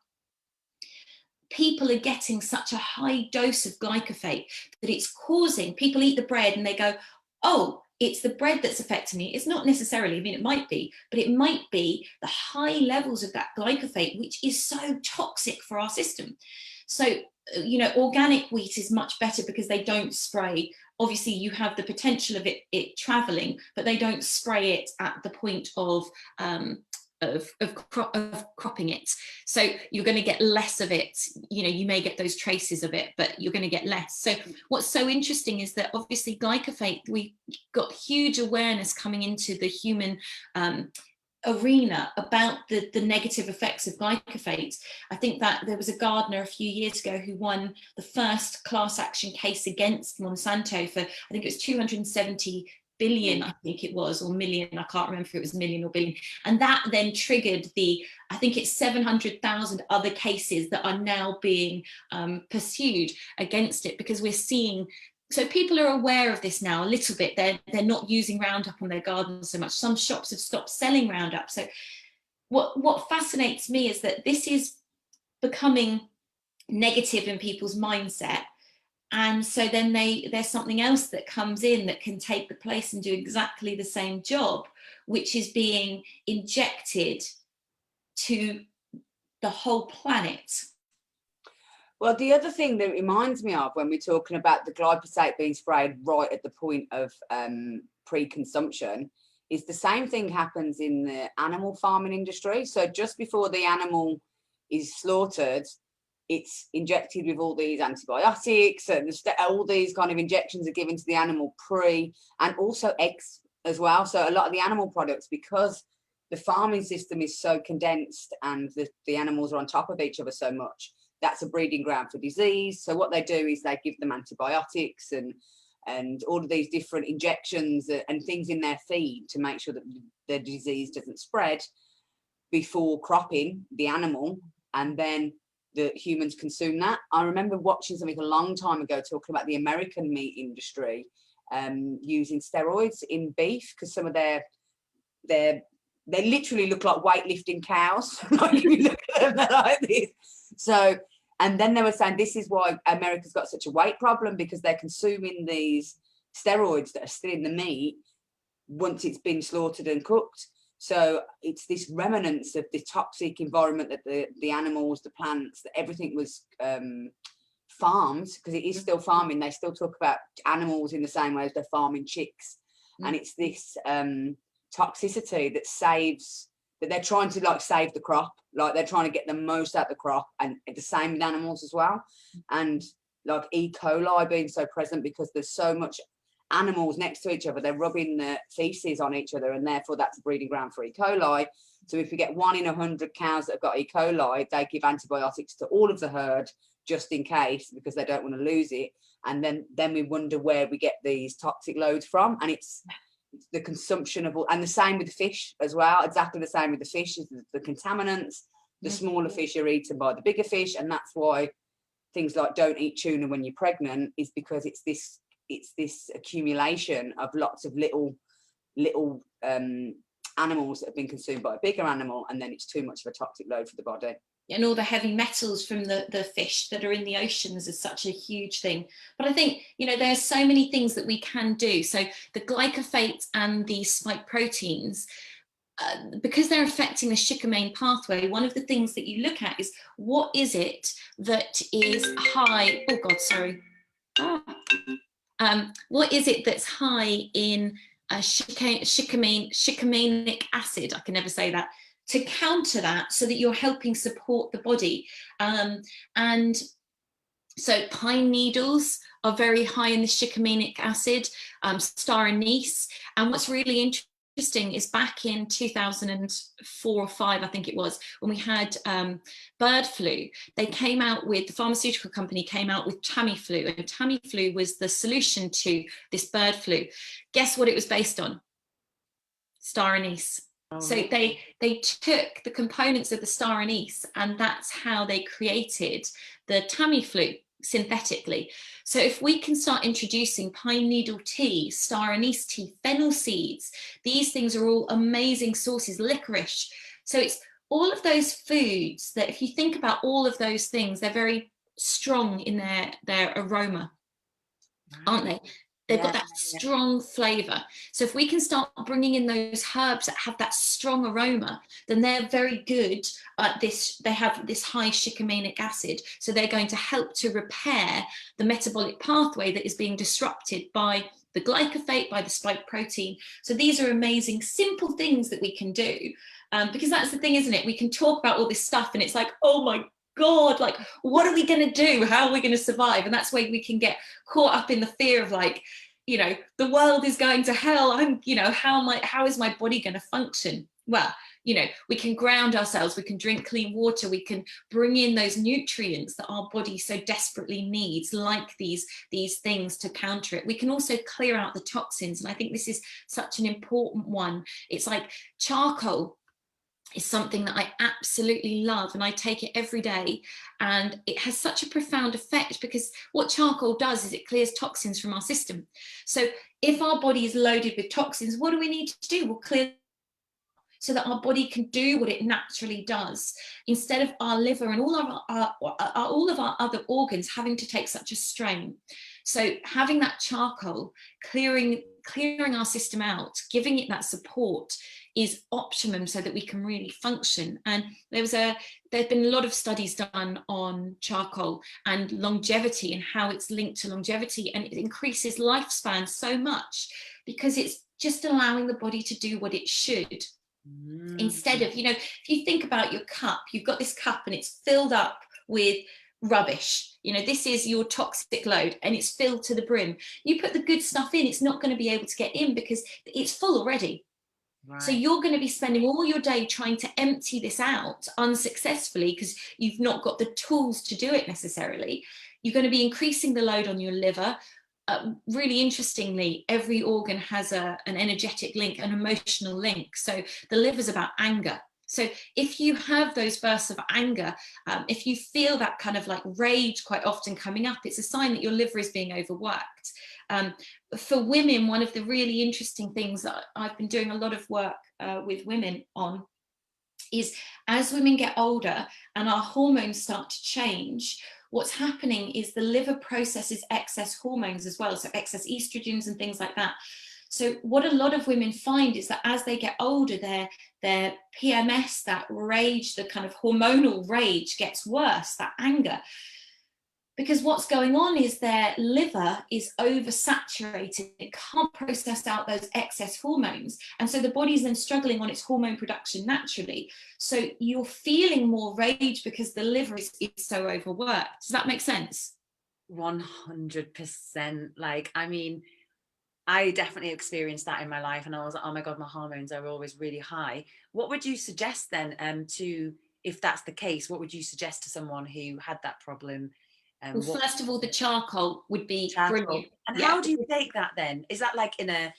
people are getting such a high dose of glyphosate that it's causing, people eat the bread and they go, oh, it's the bread that's affecting me. It's not necessarily, I mean, it might be, but it might be the high levels of that glyphosate, which is so toxic for our system. So, you know, organic wheat is much better because they don't spray. Obviously, you have the potential of it traveling, but they don't spray it at the point of cropping it. So you're going to get less of it. You know, you may get those traces of it, but you're going to get less. So what's so interesting is that obviously glyphosate, we got huge awareness coming into the human arena about the negative effects of glyphosate. I think that there was a gardener a few years ago who won the first class action case against Monsanto for, I think it was 270 billion, I think it was, or million, I can't remember if it was million or billion. And that then triggered I think it's 700,000 other cases that are now being pursued against it, because we're seeing, so people are aware of this now a little bit. They're not using Roundup on their gardens so much. Some shops have stopped selling Roundup. So what fascinates me is that this is becoming negative in people's mindset. And so then there's something else that comes in that can take the place and do exactly the same job, which is being injected to the whole planet. Well, the other thing that reminds me of when we're talking about the glyphosate being sprayed right at the point of pre-consumption is the same thing happens in the animal farming industry. So just before the animal is slaughtered, it's injected with all these antibiotics and all these kind of injections are given to the animal and also eggs as well. So a lot of the animal products, because the farming system is so condensed and the animals are on top of each other so much, that's a breeding ground for disease. So what they do is they give them antibiotics and all of these different injections and things in their feed to make sure that the disease doesn't spread before cropping the animal, and then the humans consume that. I remember watching something a long time ago talking about the American meat industry using steroids in beef, because some of they literally look like weightlifting cows. Like if you look at them, they're like this. So, and then they were saying this is why America's got such a weight problem, because they're consuming these steroids that are still in the meat once it's been slaughtered and cooked. So it's this remnants of the toxic environment that the animals, the plants, that everything was farmed, because it is still farming. They still talk about animals in the same way as they're farming chicks. And it's this toxicity that they're trying to like save the crop, like they're trying to get the most out of the crop, and the same with animals as well. And like E. coli being so present because there's so much animals next to each other, they're rubbing the feces on each other, and therefore that's a breeding ground for E. coli. So if we get 1 in 100 cows that have got E. coli, they give antibiotics to all of the herd just in case, because they don't want to lose it. And then we wonder where we get these toxic loads from, and it's the consumption of all, and the same with the fish as well, exactly the same with the fish, is the contaminants. The smaller fish are eaten by the bigger fish, and that's why things like don't eat tuna when you're pregnant, is because it's this accumulation of lots of little animals that have been consumed by a bigger animal, and then it's too much of a toxic load for the body. And all the heavy metals from the fish that are in the oceans is such a huge thing. But I think, you know, there's so many things that we can do. So the glyphosate and the spike proteins, because they're affecting the shikimane pathway, one of the things that you look at is what is it that is high, oh God, sorry. What is it that's high in shikimanic acid, I can never say that, to counter that, so that you're helping support the body. And so pine needles are very high in the shikimanic acid, star anise. And what's really interesting is back in 2004 or 5, I think it was, when we had bird flu, they came out with, the pharmaceutical company came out with Tamiflu, and Tamiflu was the solution to this bird flu. Guess what it was based on? Star anise. So they took the components of the star anise, and that's how they created the Tamiflu synthetically. So if we can start introducing pine needle tea, star anise tea, fennel seeds, these things are all amazing sources, licorice. So it's all of those foods that, if you think about all of those things, they're very strong in their aroma, aren't they? They've got that strong flavour. So if we can start bringing in those herbs that have that strong aroma, then they're very good at this. They have this high shikimanic acid. So they're going to help to repair the metabolic pathway that is being disrupted by the glyphosate, by the spike protein. So these are amazing, simple things that we can do. Because that's the thing, isn't it? We can talk about all this stuff and it's like, oh my God, like, what are we going to do? How are we going to survive? And that's where we can get caught up in the fear of, like, you know, the world is going to hell. I'm, you know, how is my body going to function? Well, you know, we can ground ourselves, we can drink clean water, we can bring in those nutrients that our body so desperately needs, like these things to counter it. We can also clear out the toxins. And I think this is such an important one. It's like charcoal is something that I absolutely love, and I take it every day, and it has such a profound effect, because what charcoal does is it clears toxins from our system. So if our body is loaded with toxins, what do we need to do? We'll clear, so that our body can do what it naturally does, instead of our liver and all of our other organs having to take such a strain. So having that charcoal, clearing our system out, giving it that support, is optimum, so that we can really function. And there's been a lot of studies done on charcoal and longevity, and how it's linked to longevity, and it increases lifespan so much, because it's just allowing the body to do what it should. Instead of, you know, if you think about your cup, you've got this cup and it's filled up with rubbish. You know, this is your toxic load and it's filled to the brim. You put the good stuff in, it's not going to be able to get in because it's full already. Right. So you're going to be spending all your day trying to empty this out unsuccessfully, because you've not got the tools to do it necessarily. You're going to be increasing the load on your liver. Really interestingly, every organ has an energetic link, an emotional link. So the liver's about anger. So if you have those bursts of anger, if you feel that kind of like rage quite often coming up, it's a sign that your liver is being overworked. For women, one of the really interesting things that I've been doing a lot of work with women on is, as women get older and our hormones start to change, what's happening is the liver processes excess hormones as well, so excess estrogens and things like that. So what a lot of women find is that as they get older, their PMS, that rage, the kind of hormonal rage, gets worse, that anger. Because what's going on is their liver is oversaturated. It can't process out those excess hormones. And so the body's then struggling on its hormone production naturally. So you're feeling more rage because the liver is so overworked. Does that make sense? 100%. Like, I mean, I definitely experienced that in my life, and I was like, oh my God, my hormones are always really high. What would you suggest then if that's the case, what would you suggest to someone who had that problem? Well, first of all, the charcoal would be brilliant. And how do you take that then? Is that like in a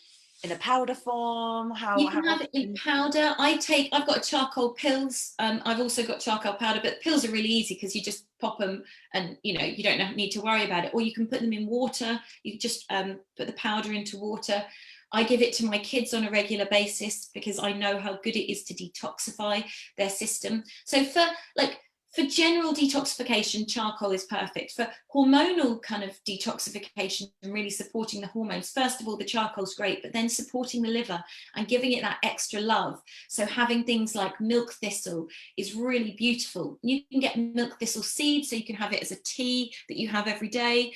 powder form? You can have it in powder. I've got charcoal pills. I've also got charcoal powder, but pills are really easy because you just pop them and you don't need to worry about it. Or you can put them in water. You just put the powder into water. I give it to my kids on a regular basis because I know how good it is to detoxify their system. So for general detoxification, charcoal is perfect. For hormonal kind of detoxification and really supporting the hormones, first of all, the charcoal's great, but then supporting the liver and giving it that extra love. So having things like milk thistle is really beautiful. You can get milk thistle seeds, so you can have it as a tea that you have every day,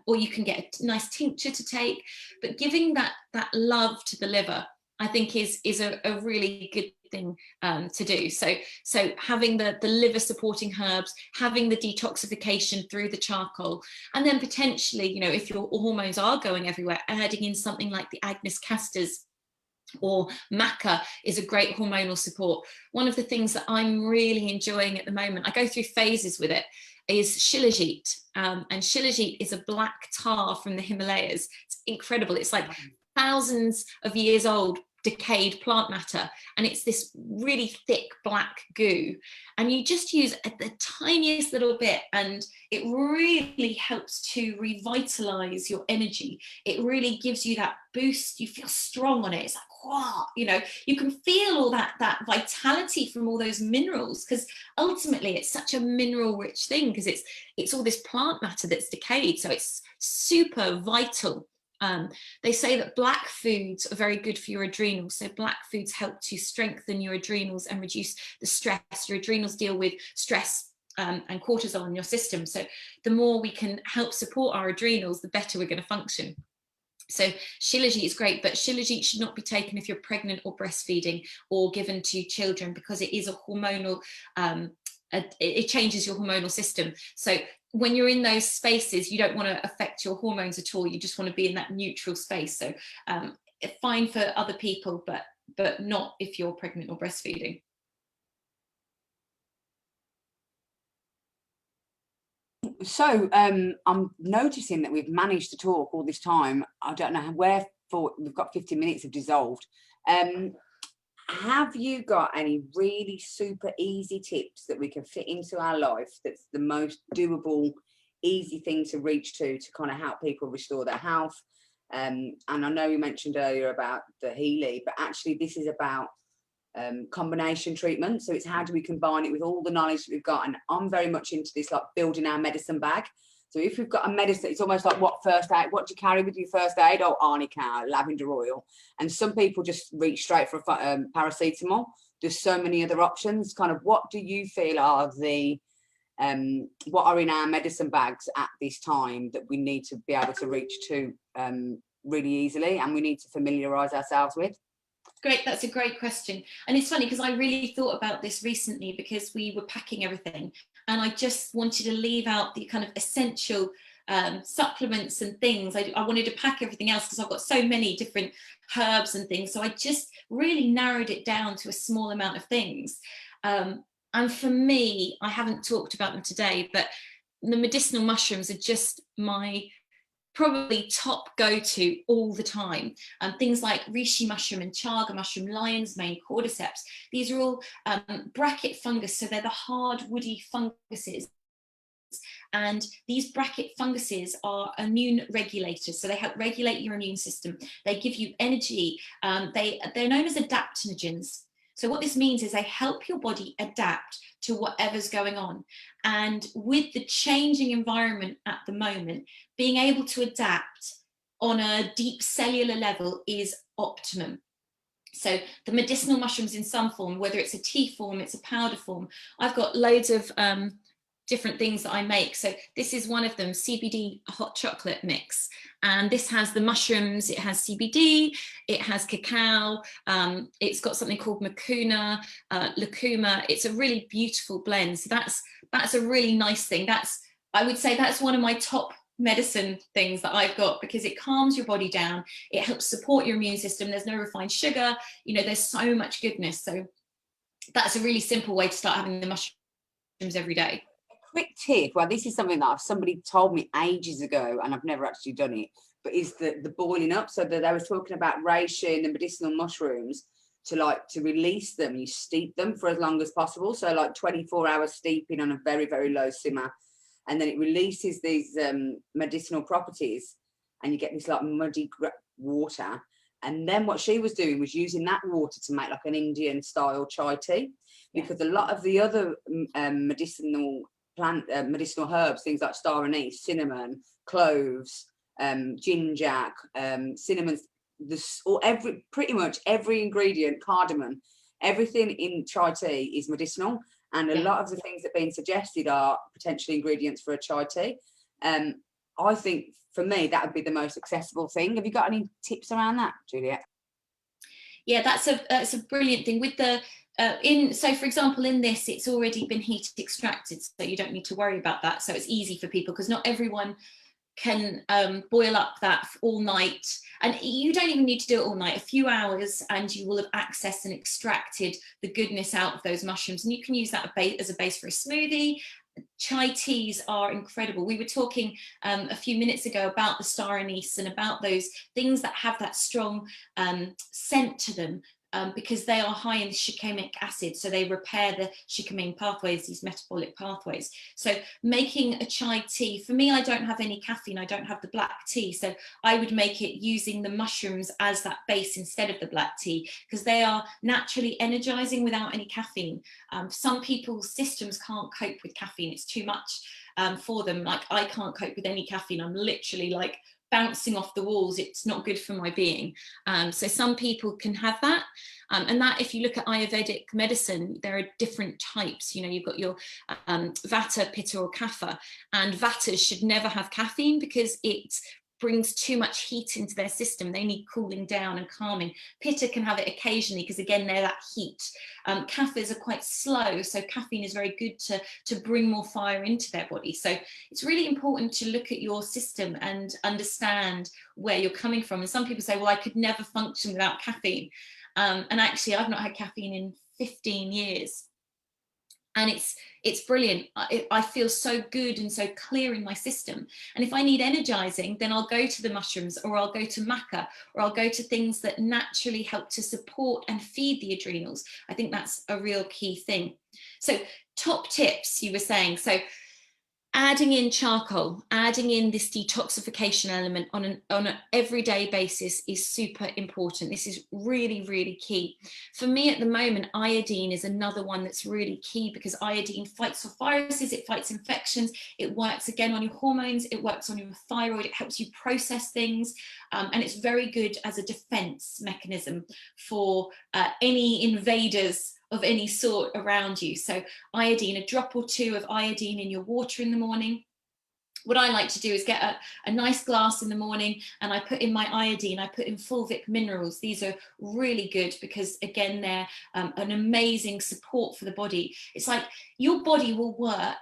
or you can get a nice tincture to take. But giving that love to the liver, I think is a really good thing to do. So having the liver supporting herbs, having the detoxification through the charcoal, and then potentially, if your hormones are going everywhere, adding in something like the Gynecomastia or maca is a great hormonal support. One of the things that I'm really enjoying at the moment, I go through phases with it, is shilajit. And shilajit is a black tar from the Himalayas. It's incredible. It's like thousands of years old decayed plant matter, and it's this really thick black goo, and you just use the tiniest little bit and it really helps to revitalize your energy. It really gives you that boost. You feel strong on it. It's like, wow, you can feel all that vitality from all those minerals, because ultimately it's such a mineral rich thing, because it's all this plant matter that's decayed, so it's super vital. They say that black foods are very good for your adrenals. So black foods help to strengthen your adrenals and reduce the stress. Your adrenals deal with stress and cortisol in your system. So the more we can help support our adrenals, the better we're going to function. So shilajit is great, but shilajit should not be taken if you're pregnant or breastfeeding or given to children, because it is a hormonal, it changes your hormonal system. So when you're in those spaces, you don't want to affect your hormones at all. You just want to be in that neutral space. So fine for other people, but not if you're pregnant or breastfeeding. So I'm noticing that we've managed to talk all this time. I don't know where for. We've got 50 minutes of dissolved. Have you got any really super easy tips that we can fit into our life that's the most doable, easy thing to reach to kind of help people restore their health? And I know you mentioned earlier about the Healy, but actually this is about combination treatment. So it's how do we combine it with all the knowledge that we've got? And I'm very much into this, like building our medicine bag. So if we've got a medicine, it's almost like what first aid, what do you carry with you first aid? Oh, arnica, lavender oil. And some people just reach straight for paracetamol. There's so many other options. Kind of what do you feel are the, what are in our medicine bags at this time that we need to be able to reach to really easily, and we need to familiarise ourselves with? Great, that's a great question. And it's funny because I really thought about this recently, because we were packing everything and I just wanted to leave out the kind of essential supplements and things. I wanted to pack everything else because I've got so many different herbs and things. So I just really narrowed it down to a small amount of things. And for me, I haven't talked about them today, but the medicinal mushrooms are just my probably top go-to all the time. Things like reishi mushroom and chaga mushroom, lion's mane, cordyceps. These are all bracket fungus, so they're the hard woody funguses. And these bracket funguses are immune regulators, so they help regulate your immune system. They give you energy. They're known as adaptogens. So what this means is they help your body adapt to whatever's going on. And with the changing environment at the moment, being able to adapt on a deep cellular level is optimum. So the medicinal mushrooms in some form, whether it's a tea form, it's a powder form, I've got loads of different things that I make. So this is one of them, CBD hot chocolate mix. And this has the mushrooms, it has CBD, it has cacao, it's got something called mucuna, lucuma. It's a really beautiful blend. So that's a really nice thing. I would say that's one of my top medicine things that I've got, because it calms your body down. It helps support your immune system. There's no refined sugar. There's so much goodness. So that's a really simple way to start having the mushrooms every day. quick tip, well, this is something that somebody told me ages ago, and I've never actually done it, but is the boiling up. So that I was talking about reishi and the medicinal mushrooms, to release them, you steep them for as long as possible. So like 24 hours steeping on a very, very low simmer. And then it releases these medicinal properties, and you get this like muddy water. And then what she was doing was using that water to make like an Indian style chai tea, because a lot of the other medicinal herbs, things like star anise, cinnamon, cloves, ginger, cinnamon, pretty much every ingredient, cardamom, everything in chai tea is medicinal. And a lot of the things that are being suggested are potential ingredients for a chai tea. I think for me, that would be the most accessible thing. Have you got any tips around that, Juliette? Yeah, that's a brilliant thing with the so for example, in this, it's already been heat extracted, so you don't need to worry about that. So it's easy for people, because not everyone can boil up that all night, and you don't even need to do it all night, a few hours, and you will have accessed and extracted the goodness out of those mushrooms, and you can use that as a base for a smoothie. Chai teas are incredible. We were talking a few minutes ago about the star anise and about those things that have that strong scent to them, because they are high in shikimic acid, so they repair the shikimine pathways, these metabolic pathways. So making a chai tea, for me, I don't have any caffeine, I don't have the black tea, so I would make it using the mushrooms as that base instead of the black tea, because they are naturally energizing without any caffeine. Some people's systems can't cope with caffeine, it's too much for them. Like, I can't cope with any caffeine, I'm literally like bouncing off the walls, it's not good for my being. So some people can have that, and that, if you look at Ayurvedic medicine, there are different types. You know, you've got your Vata, Pitta or Kapha, and Vatas should never have caffeine because it brings too much heat into their system. They need cooling down and calming. Pitta can have it occasionally because, again, they're that heat. Kaphas are quite slow, so caffeine is very good to bring more fire into their body. So it's really important to look at your system and understand where you're coming from. And some people say, well, I could never function without caffeine. And actually, I've not had caffeine in 15 years. And it's brilliant. I feel so good and so clear in my system. And if I need energizing, then I'll go to the mushrooms, or I'll go to maca, or I'll go to things that naturally help to support and feed the adrenals. I think that's a real key thing. So top tips, you were saying. So adding in charcoal, adding in this detoxification element on an everyday basis is super important. This is really, really key. For me at the moment, iodine is another one that's really key, because iodine fights off viruses, it fights infections, it works again on your hormones, it works on your thyroid, it helps you process things, and it's very good as a defense mechanism for any invaders of any sort around you. So iodine, a drop or two of iodine in your water in the morning. What I like to do is get a nice glass in the morning, and I put in my iodine, I put in fulvic minerals. These are really good because, again, they're an amazing support for the body. It's like your body will work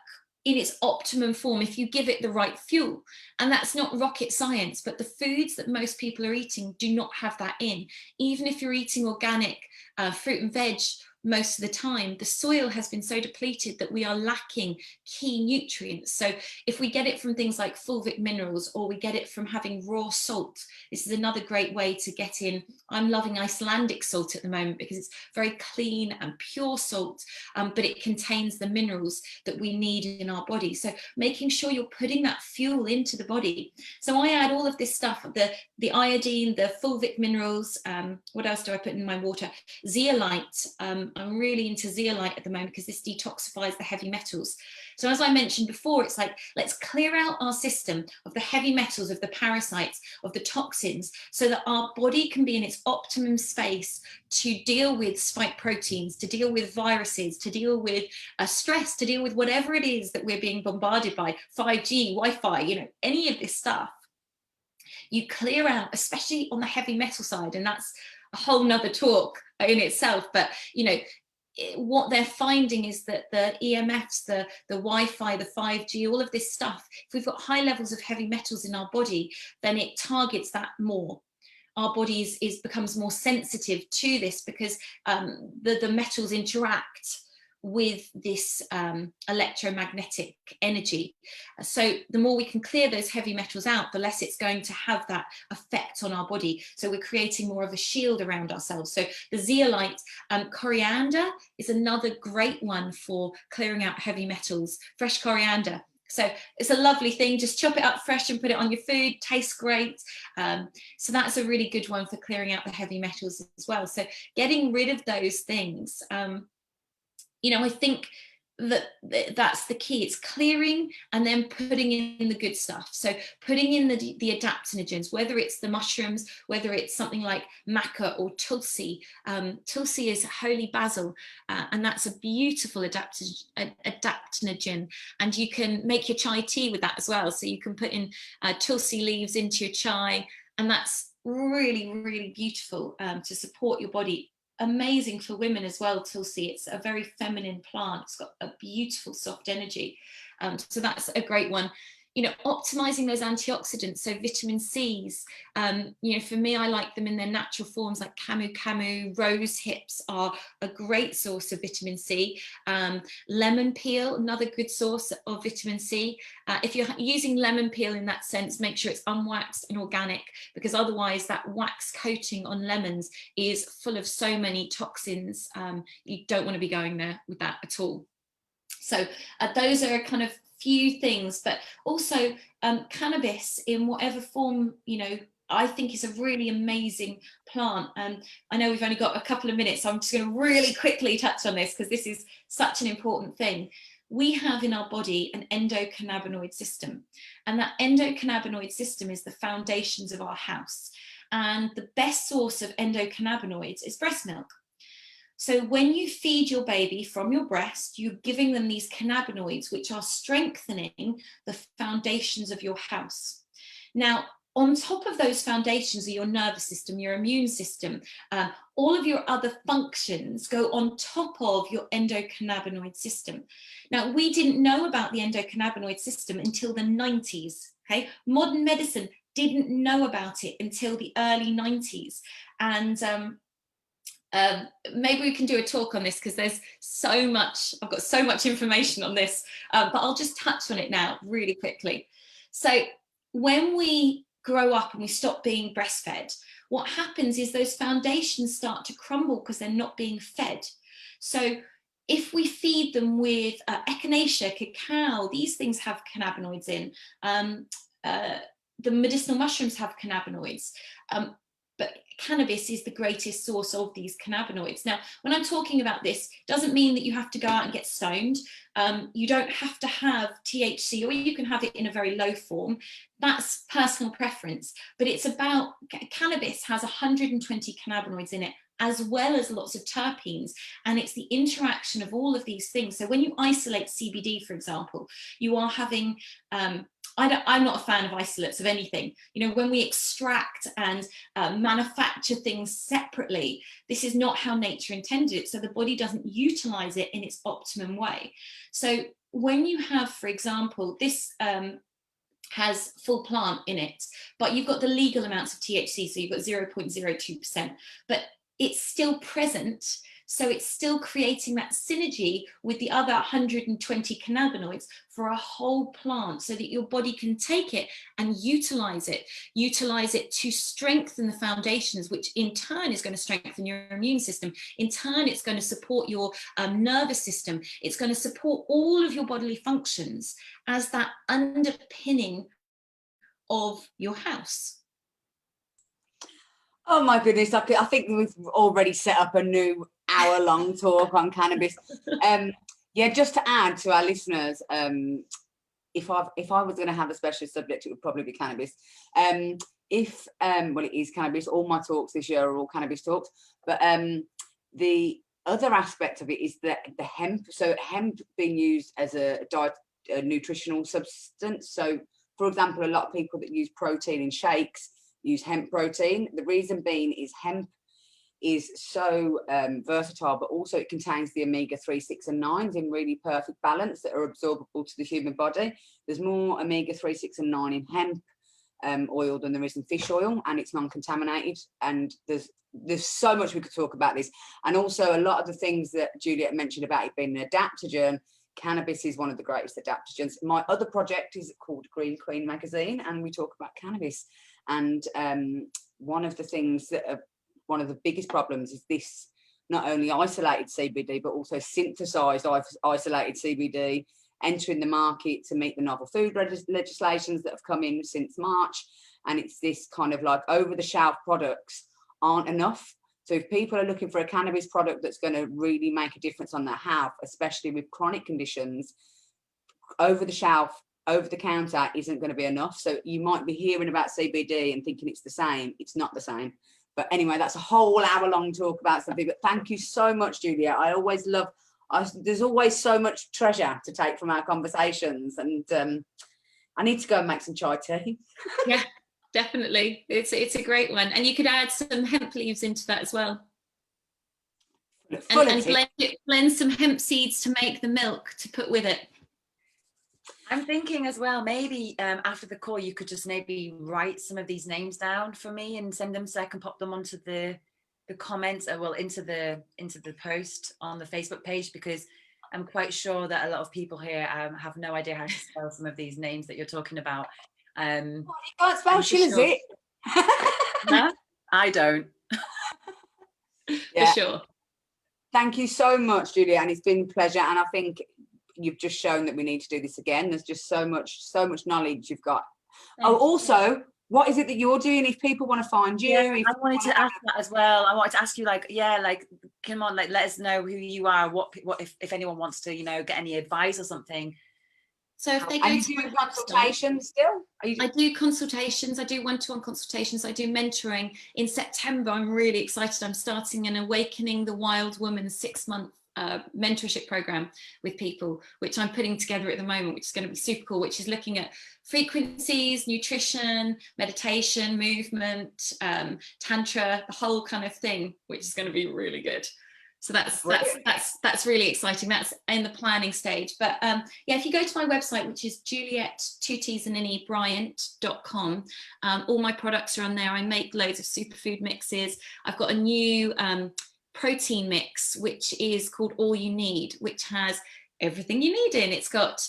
in its optimum form if you give it the right fuel. And that's not rocket science, but the foods that most people are eating do not have that in. Even if you're eating organic fruit and veg, most of the time, the soil has been so depleted that we are lacking key nutrients. So if we get it from things like fulvic minerals, or we get it from having raw salt, this is another great way to get in. I'm loving Icelandic salt at the moment because it's very clean and pure salt, but it contains the minerals that we need in our body. So making sure you're putting that fuel into the body. So I add all of this stuff, the iodine, the fulvic minerals, what else do I put in my water? Zeolite. I'm really into zeolite at the moment because this detoxifies the heavy metals. So as I mentioned before, it's like, let's clear out our system of the heavy metals, of the parasites, of the toxins, so that our body can be in its optimum space to deal with spike proteins, to deal with viruses, to deal with stress, to deal with whatever it is that we're being bombarded by, 5G, Wi-Fi, you know, any of this stuff. You clear out, especially on the heavy metal side, and that's a whole nother talk in itself. But you know, what they're finding is that the EMFs, the Wi-Fi, the 5G, all of this stuff, if we've got high levels of heavy metals in our body, then it targets that more. Our body becomes more sensitive to this because the metals interact with this electromagnetic energy. So the more we can clear those heavy metals out, the less it's going to have that effect on our body. So we're creating more of a shield around ourselves. So the zeolite, coriander is another great one for clearing out heavy metals. Fresh coriander. So it's a lovely thing. Just chop it up fresh and put it on your food. Tastes great. So that's a really good one for clearing out the heavy metals as well. So getting rid of those things. You know, I think that that's the key. It's clearing and then putting in the good stuff. So putting in the adaptogens, whether it's the mushrooms, whether it's something like maca or tulsi. Tulsi is holy basil, and that's a beautiful adaptogen. And you can make your chai tea with that as well. So you can put in tulsi leaves into your chai, and that's really, really beautiful to support your body. Amazing for women as well, tulsi. It's a very feminine plant. It's got a beautiful soft energy. So that's a great one. You know, optimizing those antioxidants, so vitamin C's. You know, for me, I like them in their natural forms, like camu, rose hips are a great source of vitamin C. Lemon peel, another good source of vitamin C. If you're using lemon peel in that sense, make sure it's unwaxed and organic, because otherwise that wax coating on lemons is full of so many toxins. You don't want to be going there with that at all. So those are kind of few things, but also cannabis in whatever form, you know, I think is a really amazing plant. I know we've only got a couple of minutes, so I'm just going to really quickly touch on this because this is such an important thing. We have in our body an endocannabinoid system, and that endocannabinoid system is the foundations of our house. And the best source of endocannabinoids is breast milk. So when you feed your baby from your breast, you're giving them these cannabinoids, which are strengthening the foundations of your house. Now, on top of those foundations are your nervous system, your immune system, all of your other functions go on top of your endocannabinoid system. Now, we didn't know about the endocannabinoid system until the 90s, okay? Modern medicine didn't know about it until the early 90s. And maybe we can do a talk on this because there's so much, I've got so much information on this, but I'll just touch on it now really quickly. So when we grow up and we stop being breastfed, what happens is those foundations start to crumble because they're not being fed. So if we feed them with echinacea, cacao, these things have cannabinoids in. The medicinal mushrooms have cannabinoids. But cannabis is the greatest source of these cannabinoids. Now, when I'm talking about this, doesn't mean that you have to go out and get stoned. You don't have to have THC, or you can have it in a very low form. That's personal preference. But it's about, cannabis has 120 cannabinoids in it, as well as lots of terpenes. And it's the interaction of all of these things. So when you isolate CBD, for example, you are having, I'm not a fan of isolates of anything. You know, when we extract and manufacture things separately, this is not how nature intended it. So the body doesn't utilize it in its optimum way. So when you have, for example, this has full plant in it, but you've got the legal amounts of THC, so you've got 0.02%, but it's still present. So it's still creating that synergy with the other 120 cannabinoids for a whole plant, so that your body can take it and utilize it to strengthen the foundations, which in turn is going to strengthen your immune system. In turn, it's going to support your nervous system. It's going to support all of your bodily functions as that underpinning of your house. Oh my goodness, I think we've already set up a new hour-long talk on cannabis. Yeah, just to add to our listeners, if I was going to have a special subject, it would probably be cannabis. Well, it is cannabis. All my talks this year are all cannabis talks. But the other aspect of it is the hemp. So hemp being used as a nutritional substance. So, for example, a lot of people that use protein in shakes use hemp protein. The reason being is hemp is so versatile, but also it contains the omega-3, 6 and 9s in really perfect balance that are absorbable to the human body. There's more omega-3, 6 and 9 in hemp oil than there is in fish oil, and it's non-contaminated. And there's so much we could talk about this. And also a lot of the things that Juliette mentioned about it being an adaptogen, cannabis is one of the greatest adaptogens. My other project is called Green Queen Magazine, and we talk about cannabis. And one of the things that one of the biggest problems is this, not only isolated CBD, but also synthesized isolated CBD entering the market to meet the novel food legislations that have come in since March. And it's this kind of like over-the-shelf products aren't enough. So if people are looking for a cannabis product that's going to really make a difference on their health, especially with chronic conditions, over-the-shelf, over-the-counter isn't going to be enough. So you might be hearing about CBD and thinking it's the same. It's not the same. But anyway, that's a whole hour-long talk about something. But thank you so much, Julia. I always love, there's always so much treasure to take from our conversations. And I need to go and make some chai tea. Yeah, definitely. It's a great one. And you could add some hemp leaves into that as well. And blend some hemp seeds to make the milk to put with it. I'm thinking as well, maybe after the call, you could just maybe write some of these names down for me and send them so I can pop them onto the comments, or well, into the post on the Facebook page, because I'm quite sure that a lot of people here have no idea how to spell some of these names that you're talking about. You can't spell Shilazit. No, I don't. Yeah. For sure. Thank you so much, Julia, and it's been a pleasure. And I think you've just shown that we need to do this again. There's just so much knowledge you've got. Thank also, what is it that you're doing if people want to find you? Yeah, I wanted to ask that as well. I wanted to ask you, like, yeah, like, come on, like, let us know who you are. What if anyone wants to, you know, get any advice or something. So if they go to do consultations still? I do consultations. I do one-to-one consultations. I do mentoring. In September, I'm really excited. I'm starting an Awakening the Wild Woman 6-month mentorship program with people, which I'm putting together at the moment, which is going to be super cool, which is looking at frequencies, nutrition, meditation, movement, tantra, the whole kind of thing, which is going to be really good. So that's really exciting. That's in the planning stage. But yeah, if you go to my website, which is Juliette, 2 T's and an E, Bryant.com, all my products are on there. I make loads of superfood mixes. I've got a new protein mix, which is called All You Need, which has everything you need in. It's got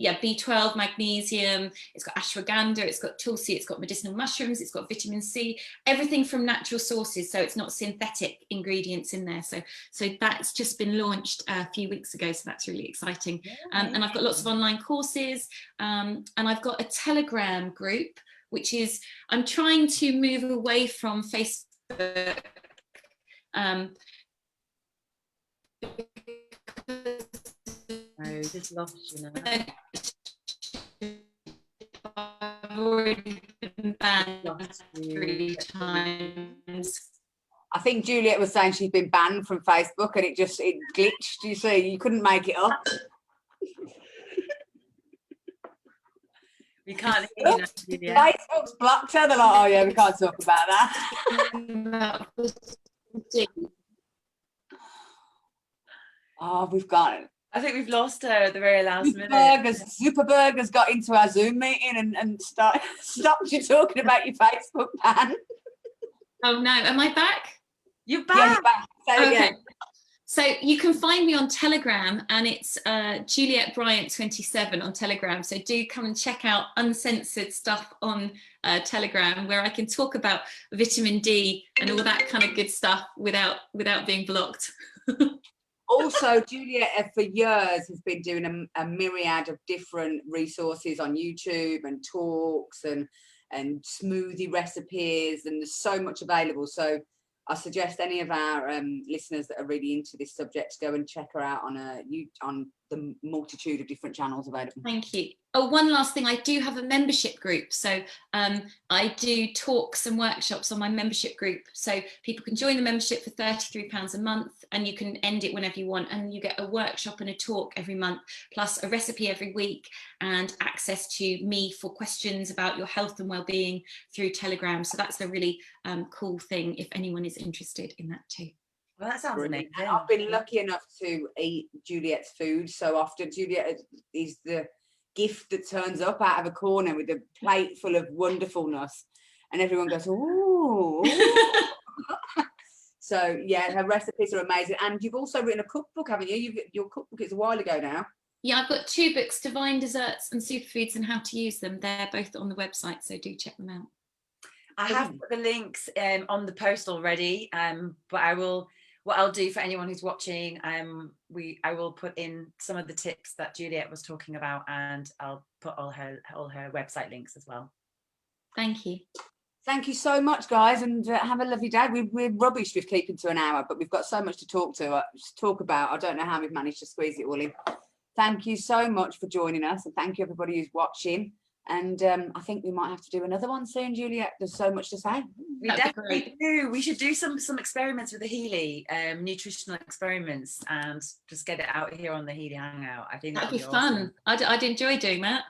B12, magnesium, it's got ashwagandha, it's got tulsi, it's got medicinal mushrooms, it's got vitamin C, everything from natural sources, so it's not synthetic ingredients in there. So that's just been launched a few weeks ago, so that's really exciting. And I've got lots of online courses, and I've got a Telegram group, which is, I'm trying to move away from Facebook. I just lost you now. I've already been banned 3 times. I think Juliette was saying she's been banned from Facebook and it glitched, you see, you couldn't make it up. We can't hear you now, Juliette. Facebook's blocked her. They're like, oh yeah, we can't talk about that. Oh, we've got it. I think we've lost her at the very last minute. Superburgers got into our Zoom meeting and stopped you talking about your Facebook ban. Oh no, am I back? You're back. Yeah, you're back. Say it again. So you can find me on Telegram, and it's Juliette Bryant 27 on Telegram. So do come and check out uncensored stuff on Telegram, where I can talk about vitamin D and all that kind of good stuff without being blocked. Also, Juliette for years has been doing a myriad of different resources on YouTube and talks and smoothie recipes, and there's so much available. So I suggest any of our listeners that are really into this subject go and check her out on the multitude of different channels available. Thank you. Oh, one last thing, I do have a membership group. So I do talks and workshops on my membership group. So people can join the membership for £33 a month, and you can end it whenever you want. And you get a workshop and a talk every month, plus a recipe every week, and access to me for questions about your health and well-being through Telegram. So that's a really cool thing if anyone is interested in that too. Well, that sounds amazing. I've been lucky enough to eat Juliette's food so often. Juliette is the gift that turns up out of a corner with a plate full of wonderfulness, and everyone goes, ooh. So yeah, her recipes are amazing. And you've also written a cookbook, haven't you? Your cookbook is a while ago now. Yeah, I've got 2 books, Divine Desserts and Superfoods and How to Use Them. They're both on the website, so do check them out. I have put the links on the post already, but what I'll do for anyone who's watching, I will put in some of the tips that Juliette was talking about, and I'll put all her website links as well. Thank you. Thank you so much, guys, and have a lovely day. We're rubbish with keeping to an hour, but we've got so much to talk about. I don't know how we've managed to squeeze it all in. Thank you so much for joining us, and thank you everybody who's watching. And I think we might have to do another one soon, Juliette. There's so much to say. We definitely do. We should do some experiments with the Healy, nutritional experiments, and just get it out here on the Healy Hangout. I think that'd be awesome. fun. I'd enjoy doing that.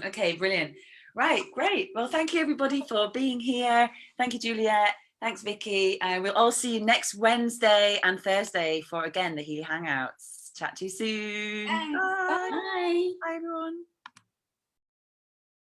Okay, brilliant. Right, great. Well, thank you everybody for being here. Thank you, Juliette. Thanks, Vicky. We'll all see you next Wednesday and Thursday for, again, the Healy Hangouts. Chat to you soon. Thanks. Bye. Bye, everyone.